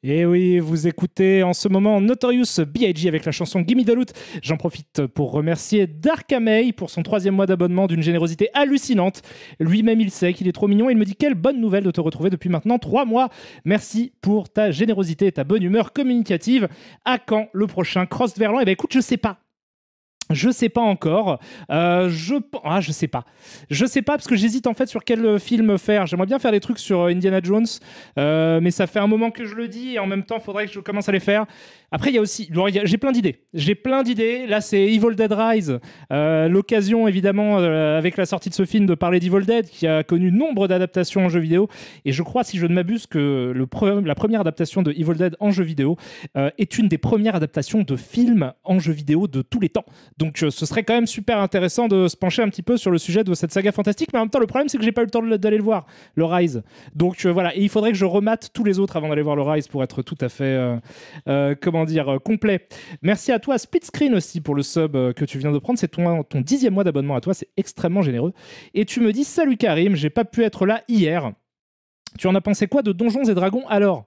Et oui, vous écoutez en ce moment Notorious B.I.G. avec la chanson Gimme the Loot. J'en profite pour remercier Dark Amey pour son 3e mois d'abonnement d'une générosité hallucinante. Lui-même, il sait qu'il est trop mignon. Il me dit quelle bonne nouvelle de te retrouver depuis maintenant 3 mois. Merci pour ta générosité et ta bonne humeur communicative. À quand le prochain Cross Verlan? Eh bien écoute, je sais pas. Je sais pas encore. Je sais pas. Je sais pas parce que j'hésite en fait sur quel film faire. J'aimerais bien faire des trucs sur Indiana Jones, mais ça fait un moment que je le dis et en même temps, il faudrait que je commence à les faire. Après, il y a aussi, j'ai plein d'idées. J'ai plein d'idées. Là, c'est Evil Dead Rise. L'occasion, évidemment, avec la sortie de ce film, de parler d'Evil Dead, qui a connu nombre d'adaptations en jeu vidéo. Et je crois, si je ne m'abuse, que la première adaptation de Evil Dead en jeu vidéo est une des premières adaptations de films en jeu vidéo de tous les temps. Donc ce serait quand même super intéressant de se pencher un petit peu sur le sujet de cette saga fantastique, mais en même temps le problème c'est que j'ai pas eu le temps d'aller le voir, le Rise. Donc voilà, et il faudrait que je remate tous les autres avant d'aller voir le Rise pour être tout à fait complet. Merci à toi Split Screen aussi pour le sub que tu viens de prendre, c'est ton 10e mois d'abonnement à toi, c'est extrêmement généreux. Et tu me dis salut Karim, j'ai pas pu être là hier. Tu en as pensé quoi de Donjons et Dragons alors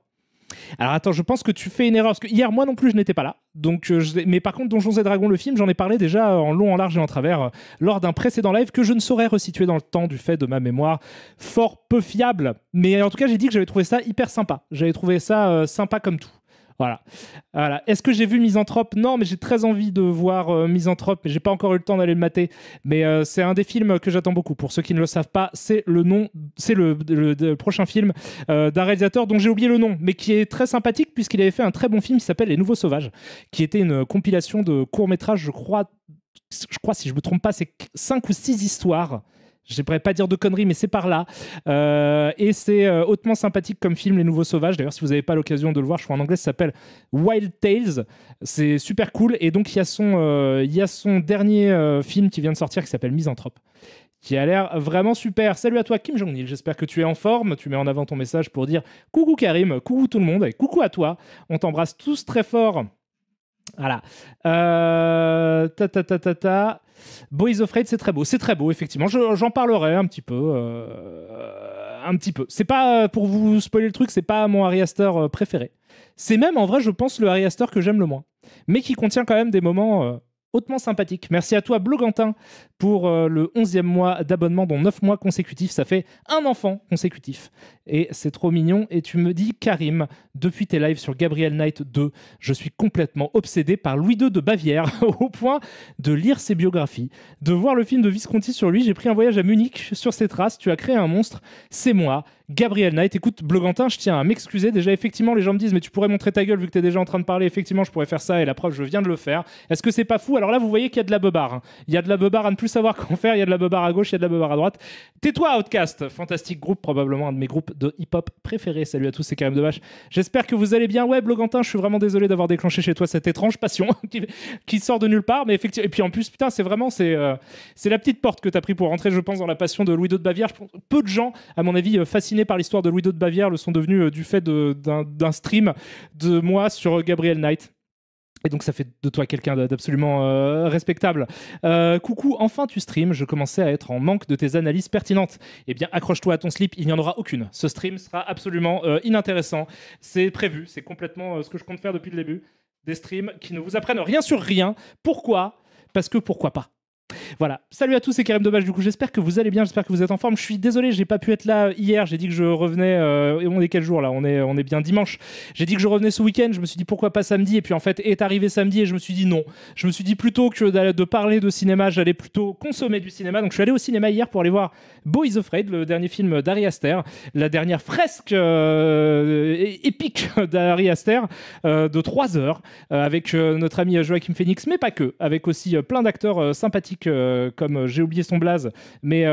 attends, je pense que tu fais une erreur parce que hier moi non plus je n'étais pas là. Donc, mais par contre Donjons et Dragons le film, j'en ai parlé déjà en long, en large et en travers lors d'un précédent live que je ne saurais resituer dans le temps du fait de ma mémoire fort peu fiable. Mais en tout cas j'ai dit que j'avais trouvé ça hyper sympa. J'avais trouvé ça sympa comme tout. Voilà. Est-ce que j'ai vu Misanthrope? Non, mais j'ai très envie de voir Misanthrope, mais j'ai pas encore eu le temps d'aller le mater. Mais c'est un des films que j'attends beaucoup. Pour ceux qui ne le savent pas, c'est le prochain film d'un réalisateur dont j'ai oublié le nom, mais qui est très sympathique puisqu'il avait fait un très bon film qui s'appelle Les Nouveaux Sauvages, qui était une compilation de courts-métrages, je crois, si je me trompe pas, c'est 5 ou 6 histoires. Je ne pourrais pas dire de conneries, mais c'est par là. Et c'est hautement sympathique comme film, Les Nouveaux Sauvages. D'ailleurs, si vous n'avez pas l'occasion de le voir, je crois en anglais, ça s'appelle Wild Tales. C'est super cool. Et donc, il y a son dernier film qui vient de sortir qui s'appelle Misanthrope, qui a l'air vraiment super. Salut à toi, Kim Jong-il. J'espère que tu es en forme. Tu mets en avant ton message pour dire coucou Karim, coucou tout le monde, et coucou à toi. On t'embrasse tous très fort. Voilà. Boys of Raid, c'est très beau, effectivement. J'en parlerai un petit peu. C'est pas pour vous spoiler le truc, c'est pas mon Harry Astor préféré. C'est même en vrai, je pense, le Harry Astor que j'aime le moins, mais qui contient quand même des moments hautement sympathiques. Merci à toi, Blogantin, pour le 11e mois d'abonnement, dont 9 mois consécutifs. Ça fait un enfant consécutif. Et c'est trop mignon. Et tu me dis, Karim, depuis tes lives sur Gabriel Knight 2, je suis complètement obsédé par Louis II de Bavière, au point de lire ses biographies, de voir le film de Visconti sur lui. J'ai pris un voyage à Munich sur ses traces. Tu as créé un monstre. C'est moi, Gabriel Knight. Écoute, Blogantin, je tiens à m'excuser. Déjà, effectivement, les gens me disent, mais tu pourrais montrer ta gueule vu que tu es déjà en train de parler. Effectivement, je pourrais faire ça. Et la preuve, je viens de le faire. Est-ce que c'est pas fou? Alors là, vous voyez qu'il y a de la beubare. Il y a de la beubare à ne plus savoir comment faire. Il y a de la beubare à gauche, il y a de la beubare à droite. Tais-toi, Outcast. Fantastique groupe, probablement un de mes groupes de hip-hop préférés. Salut à tous, c'est Karim Debache. J'espère que vous allez bien. Ouais, Blogantin, je suis vraiment désolé d'avoir déclenché chez toi cette étrange passion qui sort de nulle part. Mais effectivement, et puis en plus, putain, c'est la petite porte que tu as pris pour rentrer, je pense, dans la passion de Louis II de Bavière. Peu de gens, à mon avis, fascinés par l'histoire de Louis II de Bavière le sont devenus du fait d'un stream de moi sur Gabriel Knight. Et donc ça fait de toi quelqu'un d'absolument respectable. Coucou, enfin tu streams, je commençais à être en manque de tes analyses pertinentes. Eh bien accroche-toi à ton slip, il n'y en aura aucune. Ce stream sera absolument inintéressant. C'est prévu, c'est complètement ce que je compte faire depuis le début. Des streams qui ne vous apprennent rien sur rien. Pourquoi? Parce que pourquoi pas? Voilà. Salut à tous, c'est Karim Debache. Du coup, j'espère que vous allez bien, j'espère que vous êtes en forme. Je suis désolé, j'ai pas pu être là hier. J'ai dit que je revenais. Et on est quel jour là? On est bien dimanche. J'ai dit que je revenais ce week-end. Je me suis dit pourquoi pas samedi. Et puis en fait, est arrivé samedi et je me suis dit non. Je me suis dit plutôt que de parler de cinéma, j'allais plutôt consommer du cinéma. Donc je suis allé au cinéma hier pour aller voir Boys of Raid, le dernier film d'Ari Aster, la dernière fresque épique d'Ari Aster de 3 heures avec notre ami Joachim Phoenix, mais pas que, avec aussi plein d'acteurs sympathiques comme j'ai oublié son blaze, mais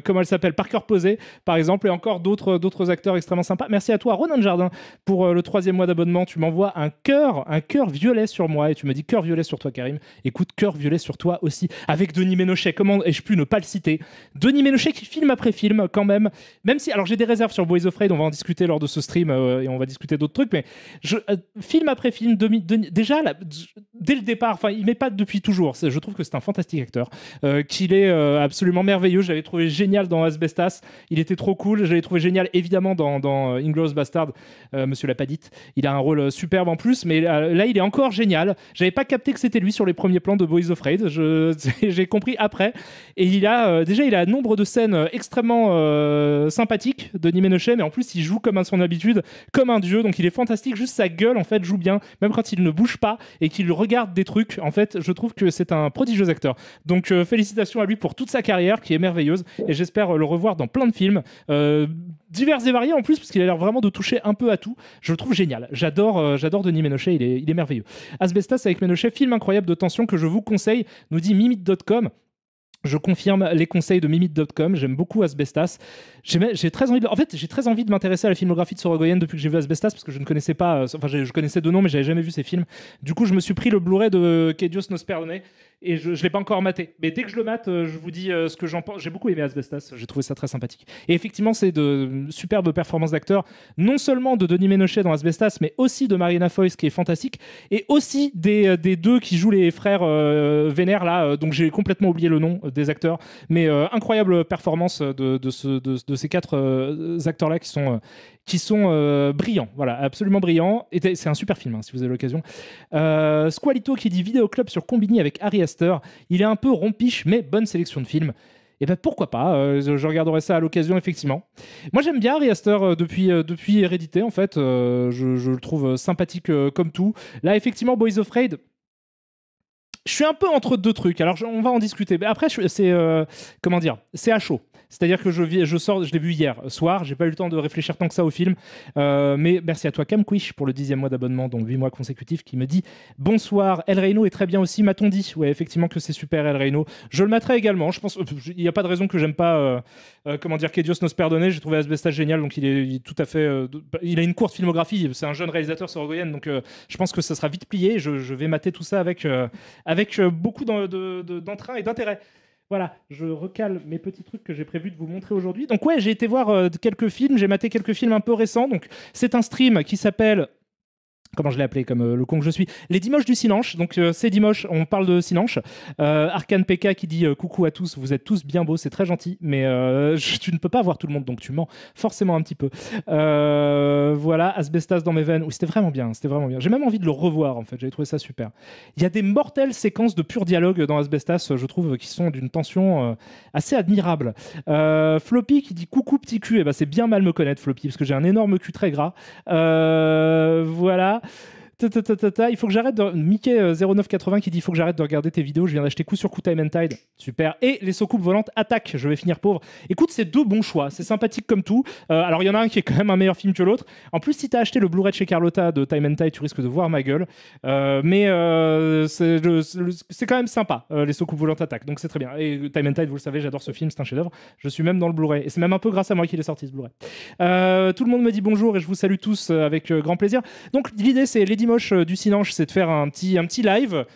comment elle s'appelle, Parker Posey par exemple, et encore d'autres acteurs extrêmement sympas. Merci à toi Ronan Jardin pour le 3e mois d'abonnement. Tu m'envoies un cœur violet sur moi et tu me dis cœur violet sur toi Karim. Écoute, cœur violet sur toi aussi, avec Denis Ménochet. Comment ai-je pu ne pas le citer? Denis Ménochet qui film après film quand même si, alors j'ai des réserves sur Boys of Raid, on va en discuter lors de ce stream et on va discuter d'autres trucs, mais film après film, déjà dès le départ, enfin, il m'épate depuis toujours. Je trouve que c'est un fantastique acteur, qu'il est absolument merveilleux. Je l'avais trouvé génial dans Asbestas. Il était trop cool. Je l'avais trouvé génial, évidemment, dans Inglourious Bastard, Monsieur Lapadite. Il a un rôle superbe en plus, mais là, il est encore génial. J'avais pas capté que c'était lui sur les premiers plans de Boys Afraid. J'ai compris après. Et il a nombre de scènes extrêmement sympathiques, Denis Ménochet, mais en plus, il joue comme à son habitude, comme un dieu. Donc, il est fantastique. Juste sa gueule, en fait, joue bien, même quand il ne bouge pas et qu'il regarde des trucs. En fait, je trouve que c'est un prodigieux acteur. Donc, félicitations à lui pour toute sa carrière qui est merveilleuse et j'espère le revoir dans plein de films divers et variés en plus, parce qu'il a l'air vraiment de toucher un peu à tout. Je le trouve génial. J'adore Denis Ménochet, il est merveilleux. Asbestas avec Ménochet, film incroyable de tension que je vous conseille, nous dit Mimite.com. Je confirme les conseils de Mimite.com. J'aime beaucoup Asbestas. J'ai très envie de m'intéresser à la filmographie de Sorogoyen depuis que j'ai vu Asbestas, parce que je ne connaissais pas. Enfin, je connaissais de nom, mais j'avais jamais vu ses films. Du coup, je me suis pris le Blu-ray de Que Dios nos perdone et je l'ai pas encore maté. Mais dès que je le mate, je vous dis ce que j'en pense. J'ai beaucoup aimé Asbestas. J'ai trouvé ça très sympathique. Et effectivement, c'est de superbes performances d'acteurs, non seulement de Denis Ménochet dans Asbestas, mais aussi de Marina Foïs, qui est fantastique, et aussi des deux qui jouent les frères Vénère là, donc j'ai complètement oublié le nom des acteurs, mais incroyable performance de ces quatre acteurs-là qui sont brillants, voilà, absolument brillants. Et c'est un super film, hein, si vous avez l'occasion. Squalito qui dit Vidéoclub sur Combini avec Ari Aster. Il est un peu rompiche, mais bonne sélection de films. Et ben pourquoi pas, je regarderai ça à l'occasion, effectivement. Moi j'aime bien Ari Aster depuis Hérédité, en fait. Je le trouve sympathique comme tout. Là, effectivement, Boys Afraid, je suis un peu entre deux trucs. Alors, on va en discuter. Mais après, c'est à chaud. C'est-à-dire que je l'ai vu hier soir, j'ai pas eu le temps de réfléchir tant que ça au film, mais merci à toi Camquish pour le 10e mois d'abonnement, donc 8 mois consécutifs, qui me dit bonsoir, El Reino est très bien aussi, m'a-t-on dit. Ouais, effectivement que c'est super, El Reino. Je le mettrai également, je pense, il n'y a pas de raison que j'aime pas, Que Dios nos perdone. J'ai trouvé Asbestas génial, donc il est tout à fait, il a une courte filmographie, c'est un jeune réalisateur sorogoyen, donc je pense que ça sera vite plié, je vais mater tout ça avec beaucoup d'entrain et d'intérêt. Voilà, je recale mes petits trucs que j'ai prévu de vous montrer aujourd'hui. Donc ouais, j'ai été voir quelques films, j'ai maté quelques films un peu récents. Donc c'est un stream qui s'appelle... Comment je l'ai appelé comme le con que je suis, les Dimanches du Sinanche. Donc c'est dimanche, on parle de Sinanche. Arkane PK qui dit coucou à tous, vous êtes tous bien beaux, c'est très gentil, mais tu ne peux pas voir tout le monde, donc tu mens forcément un petit peu. Voilà, Asbestas dans mes veines. Oui, c'était vraiment bien. J'ai même envie de le revoir, en fait, j'avais trouvé ça super. Il y a des mortelles séquences de pur dialogue dans Asbestas, je trouve, qui sont d'une tension assez admirable. Floppy qui dit coucou petit cul, et ben c'est bien mal me connaître, Floppy, parce que j'ai un énorme cul très gras. Voilà. Il faut que j'arrête de... Mickey0980 qui dit il faut que j'arrête de regarder tes vidéos, je viens d'acheter coup sur coup Time and Tide, super, et les soucoupes volantes attaquent, je vais finir pauvre. Écoute, c'est deux bons choix, c'est sympathique comme tout. Alors il y en a un qui est quand même un meilleur film que l'autre. En plus, si t'as acheté le Blu-ray de chez Carlotta de Time and Tide, tu risques de voir ma gueule, mais c'est quand même sympa, les soucoupes volantes attaquent, donc c'est très bien. Et Time and Tide, vous le savez, j'adore ce film, c'est un chef-d'œuvre. Je suis même dans le Blu-ray, et c'est même un peu grâce à moi qu'il est sorti ce Blu-ray. Tout le monde me dit bonjour et je vous salue tous avec grand plaisir. Donc l'idée, c'est les dimanches du Sinanche, c'est de faire un petit live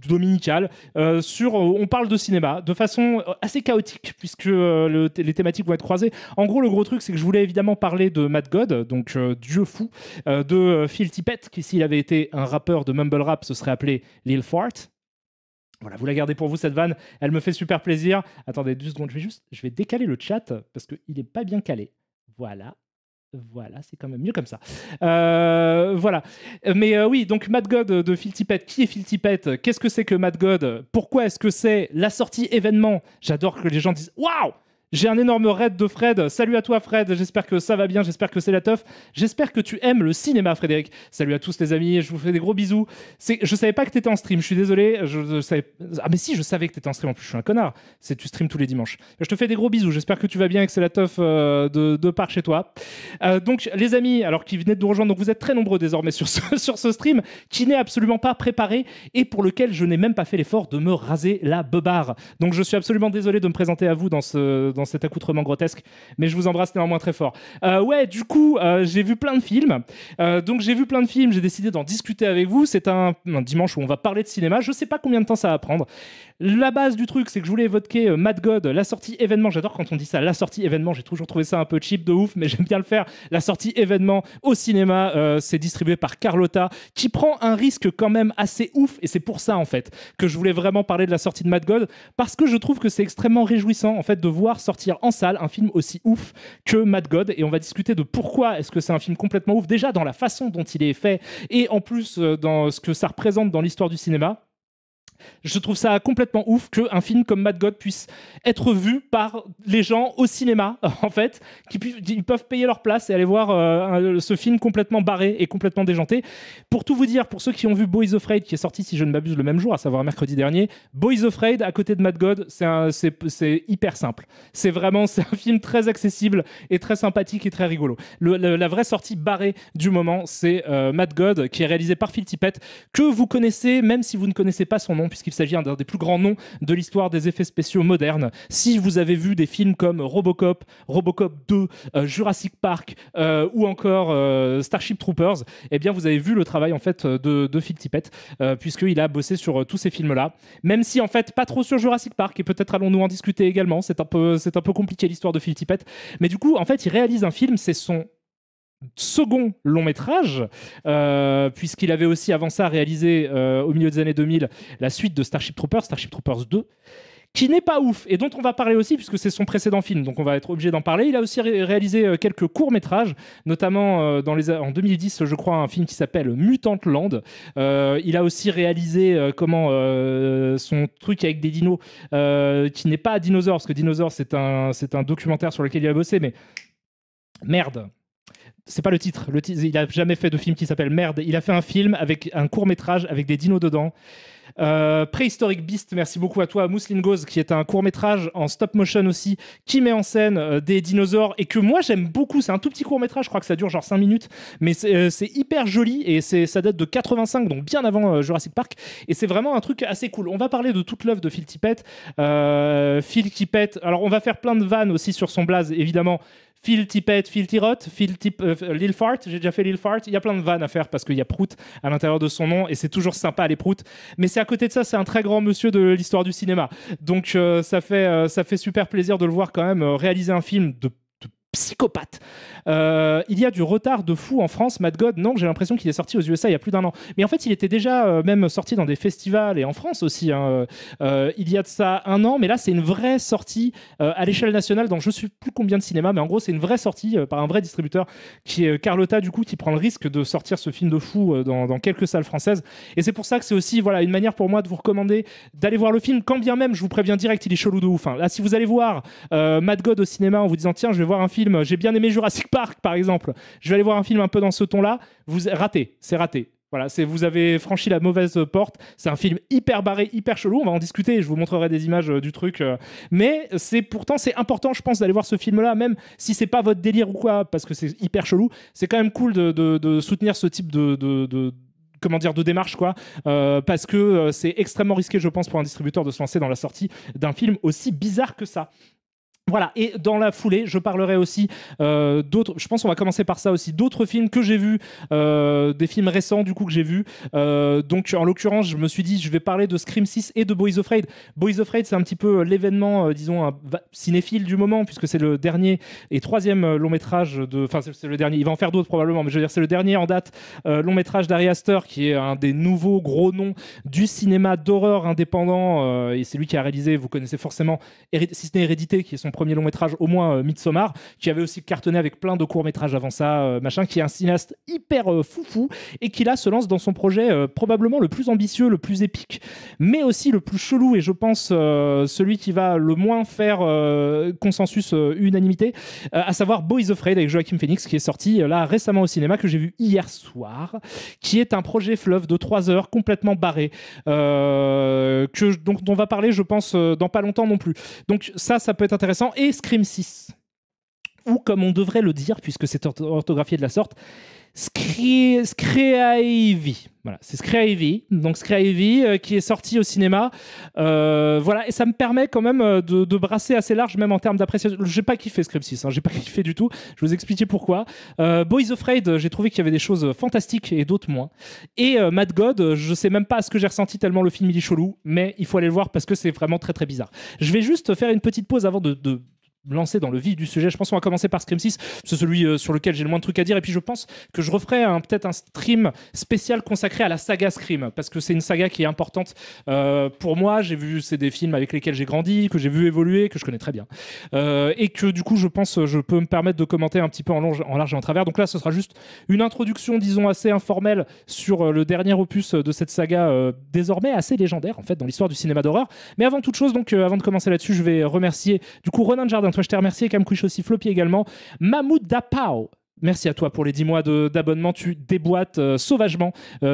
dominical on parle de cinéma de façon assez chaotique puisque les thématiques vont être croisées. En gros, le gros truc, c'est que je voulais évidemment parler de Matt God, donc Dieu fou, de Phil Tippett, qui s'il avait été un rappeur de mumble rap se serait appelé Lil Fart. Voilà, vous la gardez pour vous cette vanne, elle me fait super plaisir. Attendez 2 secondes, je vais décaler le chat parce qu'il n'est pas bien calé. Voilà, c'est quand même mieux comme ça. Voilà. Mais oui, donc Matt God de Phil Tippett. Qui est Phil Tippett? Qu'est-ce que c'est que Matt God? Pourquoi est-ce que c'est la sortie événement? J'adore que les gens disent « Waouh !» J'ai un énorme raid de Fred. Salut à toi, Fred. J'espère que ça va bien. J'espère que c'est la teuf. J'espère que tu aimes le cinéma, Frédéric. Salut à tous, les amis. Je vous fais des gros bisous. Je savais pas que t'étais en stream. Je suis désolé. Ah, mais si, je savais que t'étais en stream. En plus, je suis un connard. Tu stream tous les dimanches. Je te fais des gros bisous. J'espère que tu vas bien et que c'est la teuf de par chez toi. Donc, les amis, alors qui venaient de nous rejoindre, donc vous êtes très nombreux désormais sur ce stream qui n'est absolument pas préparé et pour lequel je n'ai même pas fait l'effort de me raser la beubare. Donc, je suis absolument désolé de me présenter à vous dans ce dans cet accoutrement grotesque, mais je vous embrasse néanmoins très fort. Ouais, du coup, j'ai vu plein de films. Donc j'ai vu plein de films, j'ai décidé d'en discuter avec vous. C'est un dimanche où on va parler de cinéma. Je sais pas combien de temps ça va prendre. La base du truc, c'est que je voulais évoquer Mad God, la sortie événement. J'adore quand on dit ça, la sortie événement. J'ai toujours trouvé ça un peu cheap de ouf, mais j'aime bien le faire. La sortie événement au cinéma, c'est distribué par Carlotta, qui prend un risque quand même assez ouf. Et c'est pour ça, en fait, que je voulais vraiment parler de la sortie de Mad God, parce que je trouve que c'est extrêmement réjouissant, en fait, de voir sortir en salle un film aussi ouf que Mad God. Et on va discuter de pourquoi est-ce que c'est un film complètement ouf, déjà dans la façon dont il est fait, et en plus dans ce que ça représente dans l'histoire du cinéma. Je trouve ça complètement ouf qu'un film comme Mad God puisse être vu par les gens au cinéma, en fait, ils peuvent payer leur place et aller voir ce film complètement barré et complètement déjanté. Pour tout vous dire, pour ceux qui ont vu Boys Afraid, qui est sorti, si je ne m'abuse, le même jour, à savoir mercredi dernier, Boys Afraid, à côté de Mad God, c'est hyper simple. C'est un film très accessible et très sympathique et très rigolo. La vraie sortie barrée du moment, c'est Mad God, qui est réalisé par Phil Tippett, que vous connaissez, même si vous ne connaissez pas son nom, puisqu'il s'agit d'un des plus grands noms de l'histoire des effets spéciaux modernes. Si vous avez vu des films comme Robocop, Robocop 2, Jurassic Park ou encore Starship Troopers, eh bien vous avez vu le travail en fait de Phil Tippett, puisqu'il a bossé sur tous ces films-là. Même si en fait pas trop sur Jurassic Park, et peut-être allons-nous en discuter également. C'est un peu compliqué l'histoire de Phil Tippett. Mais du coup, en fait, il réalise un film, c'est son second long métrage, puisqu'il avait aussi avant ça réalisé au milieu des années 2000 la suite de Starship Troopers 2, qui n'est pas ouf et dont on va parler aussi puisque c'est son précédent film, donc on va être obligé d'en parler. Il a aussi réalisé quelques courts-métrages, notamment en 2010 je crois un film qui s'appelle Mutant Land. Il a aussi réalisé son truc avec des dinos qui n'est pas Dinosaur, parce que Dinosaur c'est un documentaire sur lequel il a bossé, mais merde, c'est pas le titre. Il a jamais fait de film qui s'appelle Merde. Il a fait un film avec un court-métrage avec des dinos dedans. Prehistoric Beast, merci beaucoup à toi. Mousslingos, qui est un court-métrage en stop-motion aussi, qui met en scène des dinosaures et que moi j'aime beaucoup. C'est un tout petit court-métrage, je crois que ça dure genre 5 minutes, mais c'est hyper joli et ça date de 85, donc bien avant Jurassic Park. Et c'est vraiment un truc assez cool. On va parler de toute l'œuvre de Phil Tippett. Phil Tippett, alors on va faire plein de vannes aussi sur son blaze, évidemment. Phil Tippett, Phil Tirot, Lil Fart, j'ai déjà fait Lil Fart. Il y a plein de vannes à faire parce qu'il y a Prout à l'intérieur de son nom et c'est toujours sympa les Prout. Mais c'est à côté de ça, c'est un très grand monsieur de l'histoire du cinéma. Donc ça fait super plaisir de le voir quand même réaliser un film de psychopathe. Il y a du retard de fou en France. Mad God, non, j'ai l'impression qu'il est sorti aux USA il y a plus d'un an. Mais en fait, il était déjà même sorti dans des festivals et en France aussi. Il y a de ça un an, mais là, c'est une vraie sortie à l'échelle nationale dans je ne sais plus combien de cinémas, mais en gros, c'est une vraie sortie par un vrai distributeur qui est Carlotta, du coup, qui prend le risque de sortir ce film de fou dans quelques salles françaises. Et c'est pour ça que c'est aussi une manière pour moi de vous recommander d'aller voir le film, quand bien même, je vous préviens direct, il est chelou de ouf. Là, si vous allez voir Mad God au cinéma en vous disant tiens, je vais voir un film, j'ai bien aimé Jurassic Park par exemple, je vais aller voir un film un peu dans ce ton-là, c'est raté. Voilà, vous avez franchi la mauvaise porte. C'est un film hyper barré, hyper chelou. On va en discuter et je vous montrerai des images du truc. Mais pourtant, c'est important, je pense, d'aller voir ce film-là, même si c'est pas votre délire ou quoi, parce que c'est hyper chelou. C'est quand même cool de soutenir ce type de démarche, quoi, parce que c'est extrêmement risqué, je pense, pour un distributeur de se lancer dans la sortie d'un film aussi bizarre que ça. Voilà, et dans la foulée, je parlerai aussi d'autres, je pense qu'on va commencer par ça aussi, d'autres films que j'ai vus, des films récents du coup que j'ai vus. Donc en l'occurrence, je me suis dit, je vais parler de Scream 6 et de Boys Afraid. Boys Afraid, c'est un petit peu l'événement, disons, cinéphile du moment, puisque c'est le dernier et troisième long métrage enfin c'est le dernier, il va en faire d'autres probablement, mais je veux dire, c'est le dernier en date long métrage d'Ari Aster, qui est un des nouveaux gros noms du cinéma d'horreur indépendant, et c'est lui qui a réalisé, vous connaissez forcément, si ce n'est Hérédité, qui est son premier long métrage, au moins Midsommar, qui avait aussi cartonné avec plein de courts métrages avant ça, qui est un cinéaste hyper foufou et qui là se lance dans son projet probablement le plus ambitieux, le plus épique, mais aussi le plus chelou et je pense celui qui va le moins faire consensus, unanimité, à savoir Boys Afraid avec Joaquin Phoenix, qui est sorti là récemment au cinéma, que j'ai vu hier soir, qui est un projet fleuve de 3 heures complètement barré, dont on va parler je pense dans pas longtemps non plus. Donc ça peut être intéressant. Et Scream 6, ou comme on devrait le dire puisque c'est orthographié de la sorte, Screavi. Voilà, c'est Screavi. Donc Screavi qui est sorti au cinéma. Voilà, et ça me permet quand même de brasser assez large, même en termes d'appréciation. J'ai pas kiffé Scream 6, j'ai pas kiffé du tout. Je vais vous expliquer pourquoi. Boys Afraid, j'ai trouvé qu'il y avait des choses fantastiques et d'autres moins. Et Mad God, je sais même pas ce que j'ai ressenti tellement le film il est chelou, mais il faut aller le voir parce que c'est vraiment très très bizarre. Je vais juste faire une petite pause avant de lancer dans le vif du sujet. Je pense qu'on va commencer par Scream 6, c'est celui sur lequel j'ai le moins de trucs à dire, et puis je pense que je referai peut-être un stream spécial consacré à la saga Scream, parce que c'est une saga qui est importante pour moi. J'ai vu, c'est des films avec lesquels j'ai grandi, que j'ai vu évoluer, que je connais très bien, et que du coup je pense je peux me permettre de commenter un petit peu en large et en travers. Donc là ce sera juste une introduction, disons, assez informelle sur le dernier opus de cette saga désormais assez légendaire en fait dans l'histoire du cinéma d'horreur. Mais avant toute chose, donc avant de commencer là-dessus, je vais remercier du coup Ronan Jardin. Toi, je t'ai remercié, Camcouche aussi, Floppy également, Mahmoud Dapao. Merci à toi pour les 10 mois d'abonnement. Tu déboîtes sauvagement.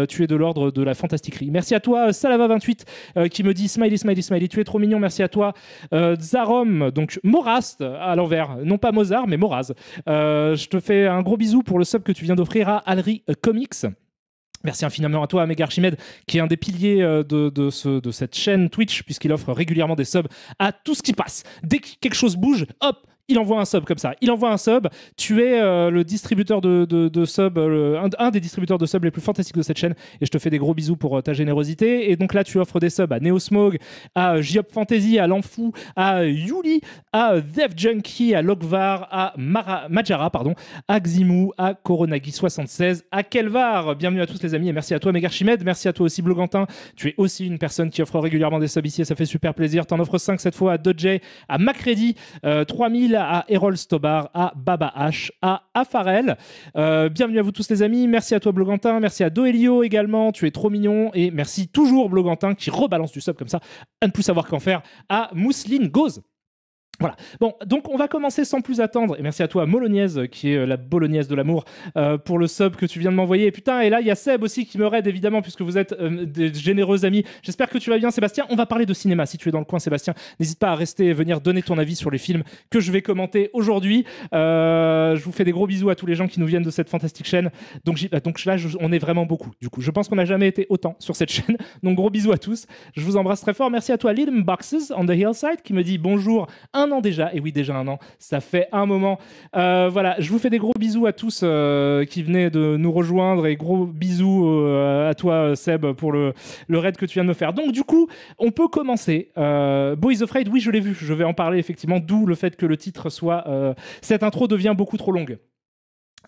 Tu es de l'ordre de la fantastiquerie. Merci à toi, Salava28, qui me dit smiley, smiley, smiley. Tu es trop mignon. Merci à toi, Zarom, donc Morast à l'envers. Non pas Mozart, mais Moraz. Je te fais un gros bisou pour le sub que tu viens d'offrir à Alri Comics. Merci infiniment à toi, Améga Archimède, qui est un des piliers de cette chaîne Twitch, puisqu'il offre régulièrement des subs à tout ce qui passe. Dès que quelque chose bouge, hop, il envoie un sub comme ça. Il envoie un sub. Tu es le distributeur de subs, un des distributeurs de subs les plus fantastiques de cette chaîne. Et je te fais des gros bisous pour ta générosité. Et donc là, tu offres des subs à Neosmog, à Giop Fantasy, à L'Enfou, à Yuli, à Dev Junkie, à Lokvar, à Majara, à Ximu, à Koronagi76, à Kelvar. Bienvenue à tous les amis et merci à toi, Megarchimède. Merci à toi aussi, Blogantin. Tu es aussi une personne qui offre régulièrement des subs ici et ça fait super plaisir. T'en offres 5 cette fois à Dodjay, à Macready, 3000, à Errol Stobar, à Baba H, à Afarel. Bienvenue à vous tous les amis. Merci à toi, Blogantin. Merci à Doelio également. Tu es trop mignon. Et merci toujours, Blogantin, qui rebalance du sub comme ça, à ne plus savoir qu'en faire, à Mousseline Gauze. Voilà. Bon, donc on va commencer sans plus attendre. Et merci à toi, Molognaise, qui est la bolognaise de l'amour, pour le sub que tu viens de m'envoyer. Et putain, et là, il y a Seb aussi qui me raide, évidemment, puisque vous êtes des généreux amis. J'espère que tu vas bien, Sébastien. On va parler de cinéma. Si tu es dans le coin, Sébastien, n'hésite pas à rester et venir donner ton avis sur les films que je vais commenter aujourd'hui. Je vous fais des gros bisous à tous les gens qui nous viennent de cette fantastique chaîne. Donc là, on est vraiment beaucoup. Du coup, je pense qu'on n'a jamais été autant sur cette chaîne. Donc gros bisous à tous. Je vous embrasse très fort. Merci à toi, Little Boxes on the Hillside, qui me dit bonjour. Un an déjà, et oui déjà un an, ça fait un moment. Voilà, je vous fais des gros bisous à tous qui venaient de nous rejoindre et gros bisous à toi Seb pour le raid que tu viens de me faire. Donc du coup, on peut commencer. Boys Afraid, oui je l'ai vu, je vais en parler effectivement, d'où le fait que le titre soit cette intro devient beaucoup trop longue.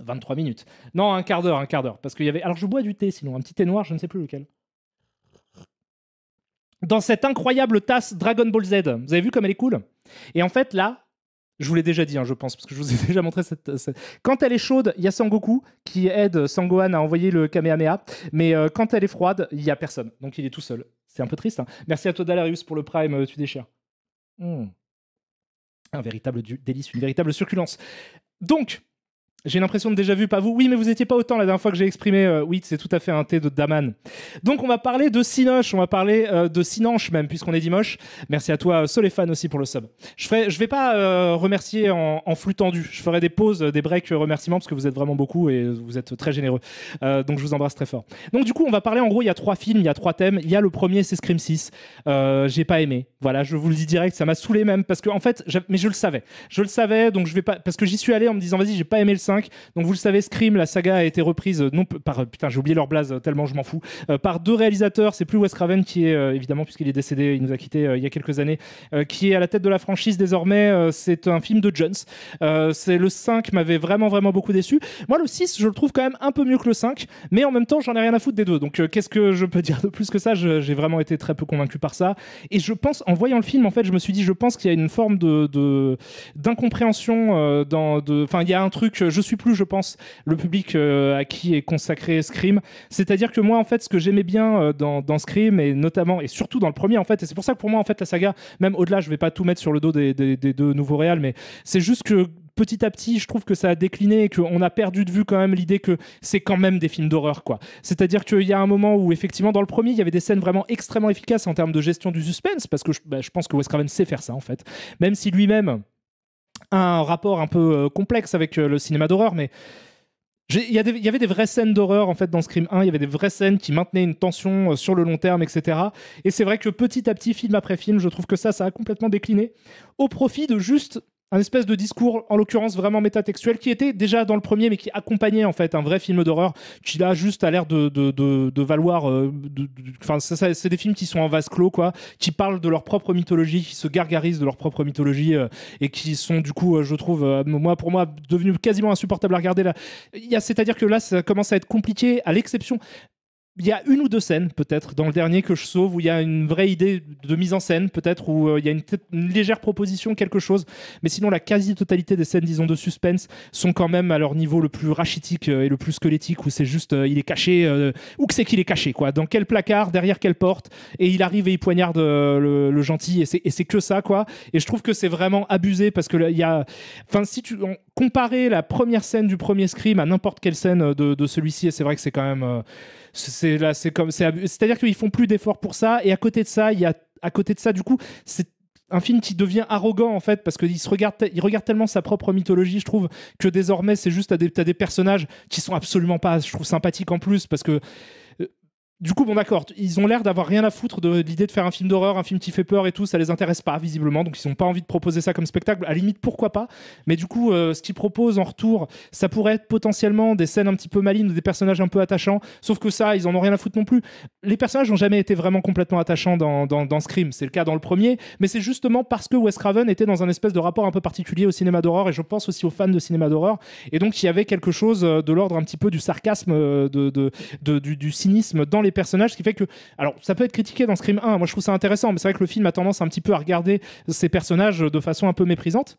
23 minutes. Non, un quart d'heure, parce qu'il y avait... Alors je bois du thé sinon, un petit thé noir, je ne sais plus lequel. Dans cette incroyable tasse Dragon Ball Z. Vous avez vu comme elle est cool? Et en fait, là, je vous l'ai déjà dit, je pense, parce que je vous ai déjà montré cette... Quand elle est chaude, il y a Sangoku qui aide Sangohan à envoyer le Kamehameha. Mais quand elle est froide, il n'y a personne. Donc il est tout seul. C'est un peu triste. Hein. Merci à toi, Dalarius, pour le Prime. Tu déchires. Un véritable délice, une véritable succulence. Donc... J'ai l'impression de déjà vu, pas vous. Oui, mais vous n'étiez pas autant la dernière fois que j'ai exprimé. Oui, c'est tout à fait un thé de Daman. Donc, on va parler de Cinoche, on va parler de Sinanche même, puisqu'on est dimanche. Merci à toi, Soléphane aussi pour le sub. Je vais pas remercier en flux tendu. Je ferai des pauses, des breaks remerciements, parce que vous êtes vraiment beaucoup et vous êtes très généreux. Donc, je vous embrasse très fort. Donc, du coup, on va parler, en gros, il y a 3 films, il y a 3 thèmes. Il y a le premier, c'est Scream 6. J'ai pas aimé. Voilà, je vous le dis direct, ça m'a saoulé même, parce que, en fait, mais je le savais. Je le savais, donc je vais pas, parce que j'y suis allé en me disant, vas-y, j'ai pas aimé le 5. Donc vous le savez, Scream, la saga a été reprise non par putain, j'ai oublié leur blaze tellement je m'en fous, par 2 réalisateurs. C'est plus Wes Craven qui est évidemment, puisqu'il est décédé, il nous a quitté il y a quelques années, qui est à la tête de la franchise désormais. C'est un film de Jones. C'est le 5 m'avait vraiment beaucoup déçu. Moi le 6, je le trouve quand même un peu mieux que le 5, mais en même temps, j'en ai rien à foutre des deux. Donc qu'est-ce que je peux dire de plus que ça? J'ai vraiment été très peu convaincu par ça. Et je pense, en voyant le film, en fait, je me suis dit, je pense qu'il y a une forme d'incompréhension enfin, il y a un truc, je suis plus, je pense, le public à qui est consacré Scream. C'est-à-dire que moi, en fait, ce que j'aimais bien dans Scream, et notamment, et surtout dans le premier, en fait, et c'est pour ça que pour moi, en fait, la saga, même au-delà, je vais pas tout mettre sur le dos des 2 nouveaux réals, mais c'est juste que petit à petit, je trouve que ça a décliné et qu'on a perdu de vue quand même l'idée que c'est quand même des films d'horreur, quoi. C'est-à-dire qu'il y a un moment où, effectivement, dans le premier, il y avait des scènes vraiment extrêmement efficaces en termes de gestion du suspense, parce que je pense que Wes Craven sait faire ça, en fait. Même si lui-même a un rapport un peu complexe avec le cinéma d'horreur, mais Il y avait des vraies scènes d'horreur en fait dans Scream 1, il y avait des vraies scènes qui maintenaient une tension sur le long terme, etc. Et c'est vrai que petit à petit, film après film, je trouve que ça a complètement décliné au profit de juste un espèce de discours, en l'occurrence vraiment métatextuel, qui était déjà dans le premier, mais qui accompagnait en fait un vrai film d'horreur, qui là juste a l'air de valoir. Enfin, c'est des films qui sont en vase clos, quoi, qui parlent de leur propre mythologie, qui se gargarisent de leur propre mythologie, et qui sont du coup, je trouve, pour moi, devenus quasiment insupportables à regarder. Là, c'est-à-dire que là, ça commence à être compliqué, à l'exception. Il y a une ou deux scènes, peut-être, dans le dernier que je sauve, où il y a une vraie idée de mise en scène, peut-être, où il y a une légère proposition, quelque chose. Mais sinon, la quasi-totalité des scènes, disons, de suspense sont quand même à leur niveau le plus rachitique et le plus squelettique, où c'est juste, il est caché, où que c'est qu'il est caché, quoi. Dans quel placard, derrière quelle porte, et il arrive et il poignarde le gentil, et c'est que ça, quoi. Et je trouve que c'est vraiment abusé, parce que il y a... Enfin, si tu... comparer la première scène du premier Scream à n'importe quelle scène de celui-ci, et c'est vrai que c'est quand même... c'est-à-dire qu'ils font plus d'efforts pour ça, et à côté de ça, du coup, c'est un film qui devient arrogant en fait, parce qu'il il regarde tellement sa propre mythologie, je trouve, que désormais c'est juste t'as des personnages qui sont absolument pas, je trouve, sympathiques en plus, parce que du coup, bon d'accord, ils ont l'air d'avoir rien à foutre de l'idée de faire un film d'horreur, un film qui fait peur et tout, ça les intéresse pas visiblement, donc ils n'ont pas envie de proposer ça comme spectacle, à la limite pourquoi pas, mais du coup ce qu'ils proposent en retour, ça pourrait être potentiellement des scènes un petit peu malines, des personnages un peu attachants, sauf que ça, ils en ont rien à foutre non plus. Les personnages n'ont jamais été vraiment complètement attachants dans Scream, c'est le cas dans le premier, mais c'est justement parce que Wes Craven était dans un espèce de rapport un peu particulier au cinéma d'horreur, et je pense aussi aux fans de cinéma d'horreur, et donc il y avait quelque chose de l'ordre un petit peu du sarcasme, du cynisme dans les personnages, ce qui fait que, alors ça peut être critiqué dans Scream 1, moi je trouve ça intéressant, mais c'est vrai que le film a tendance un petit peu à regarder ces personnages de façon un peu méprisante.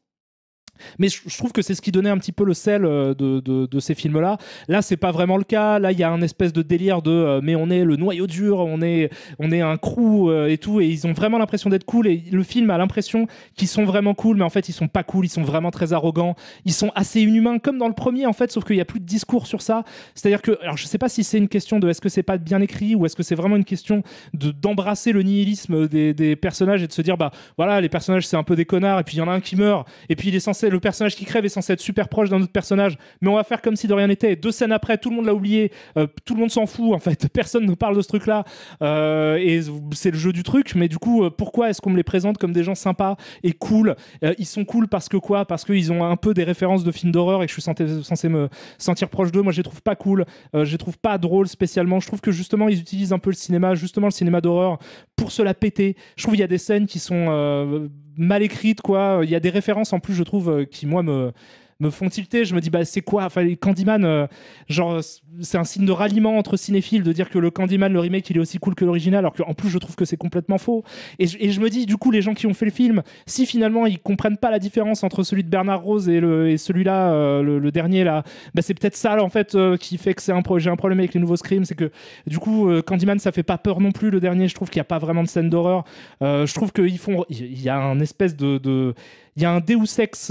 Mais je trouve que c'est ce qui donnait un petit peu le sel de ces films-là. Là, c'est pas vraiment le cas. Là, il y a un espèce de délire de mais on est le noyau dur, on est un crew et tout, et ils ont vraiment l'impression d'être cool. Et le film a l'impression qu'ils sont vraiment cool, mais en fait, ils sont pas cool. Ils sont vraiment très arrogants. Ils sont assez inhumains, comme dans le premier, en fait, sauf qu'il y a plus de discours sur ça. C'est-à-dire que, alors, je sais pas si c'est une question de est-ce que c'est pas bien écrit ou est-ce que c'est vraiment une question d'embrasser le nihilisme des personnages et de se dire bah voilà, les personnages c'est un peu des connards et puis il y en a un qui meurt et puis il est censé le personnage qui crève est censé être super proche d'un autre personnage, mais on va faire comme si de rien n'était. 2 scènes après, tout le monde l'a oublié, tout le monde s'en fout, en fait, personne ne parle de ce truc-là, et c'est le jeu du truc, mais du coup, pourquoi est-ce qu'on me les présente comme des gens sympas et cool? Ils sont cool parce que quoi? Parce qu'ils ont un peu des références de films d'horreur et que je suis censé me sentir proche d'eux. Moi, je les trouve pas cool, je les trouve pas drôles spécialement. Je trouve que justement, ils utilisent un peu le cinéma d'horreur, pour se la péter. Je trouve qu'il y a des scènes qui sont mal écrites, quoi. Il y a des références en plus, je trouve, qui moi me font tilter. Je me dis bah c'est quoi, enfin Candyman, genre c'est un signe de ralliement entre cinéphiles de dire que le Candyman, le remake, il est aussi cool que l'original, alors qu'en plus je trouve que c'est complètement faux. Et je me dis du coup, les gens qui ont fait le film, si finalement ils comprennent pas la différence entre celui de Bernard Rose et celui-là, le dernier là, bah c'est peut-être ça en fait qui fait que j'ai un problème avec les nouveaux Scream, c'est que du coup Candyman ça fait pas peur non plus, le dernier. Je trouve qu'il y a pas vraiment de scène d'horreur. Je trouve il y a un espèce il y a un Deus Ex,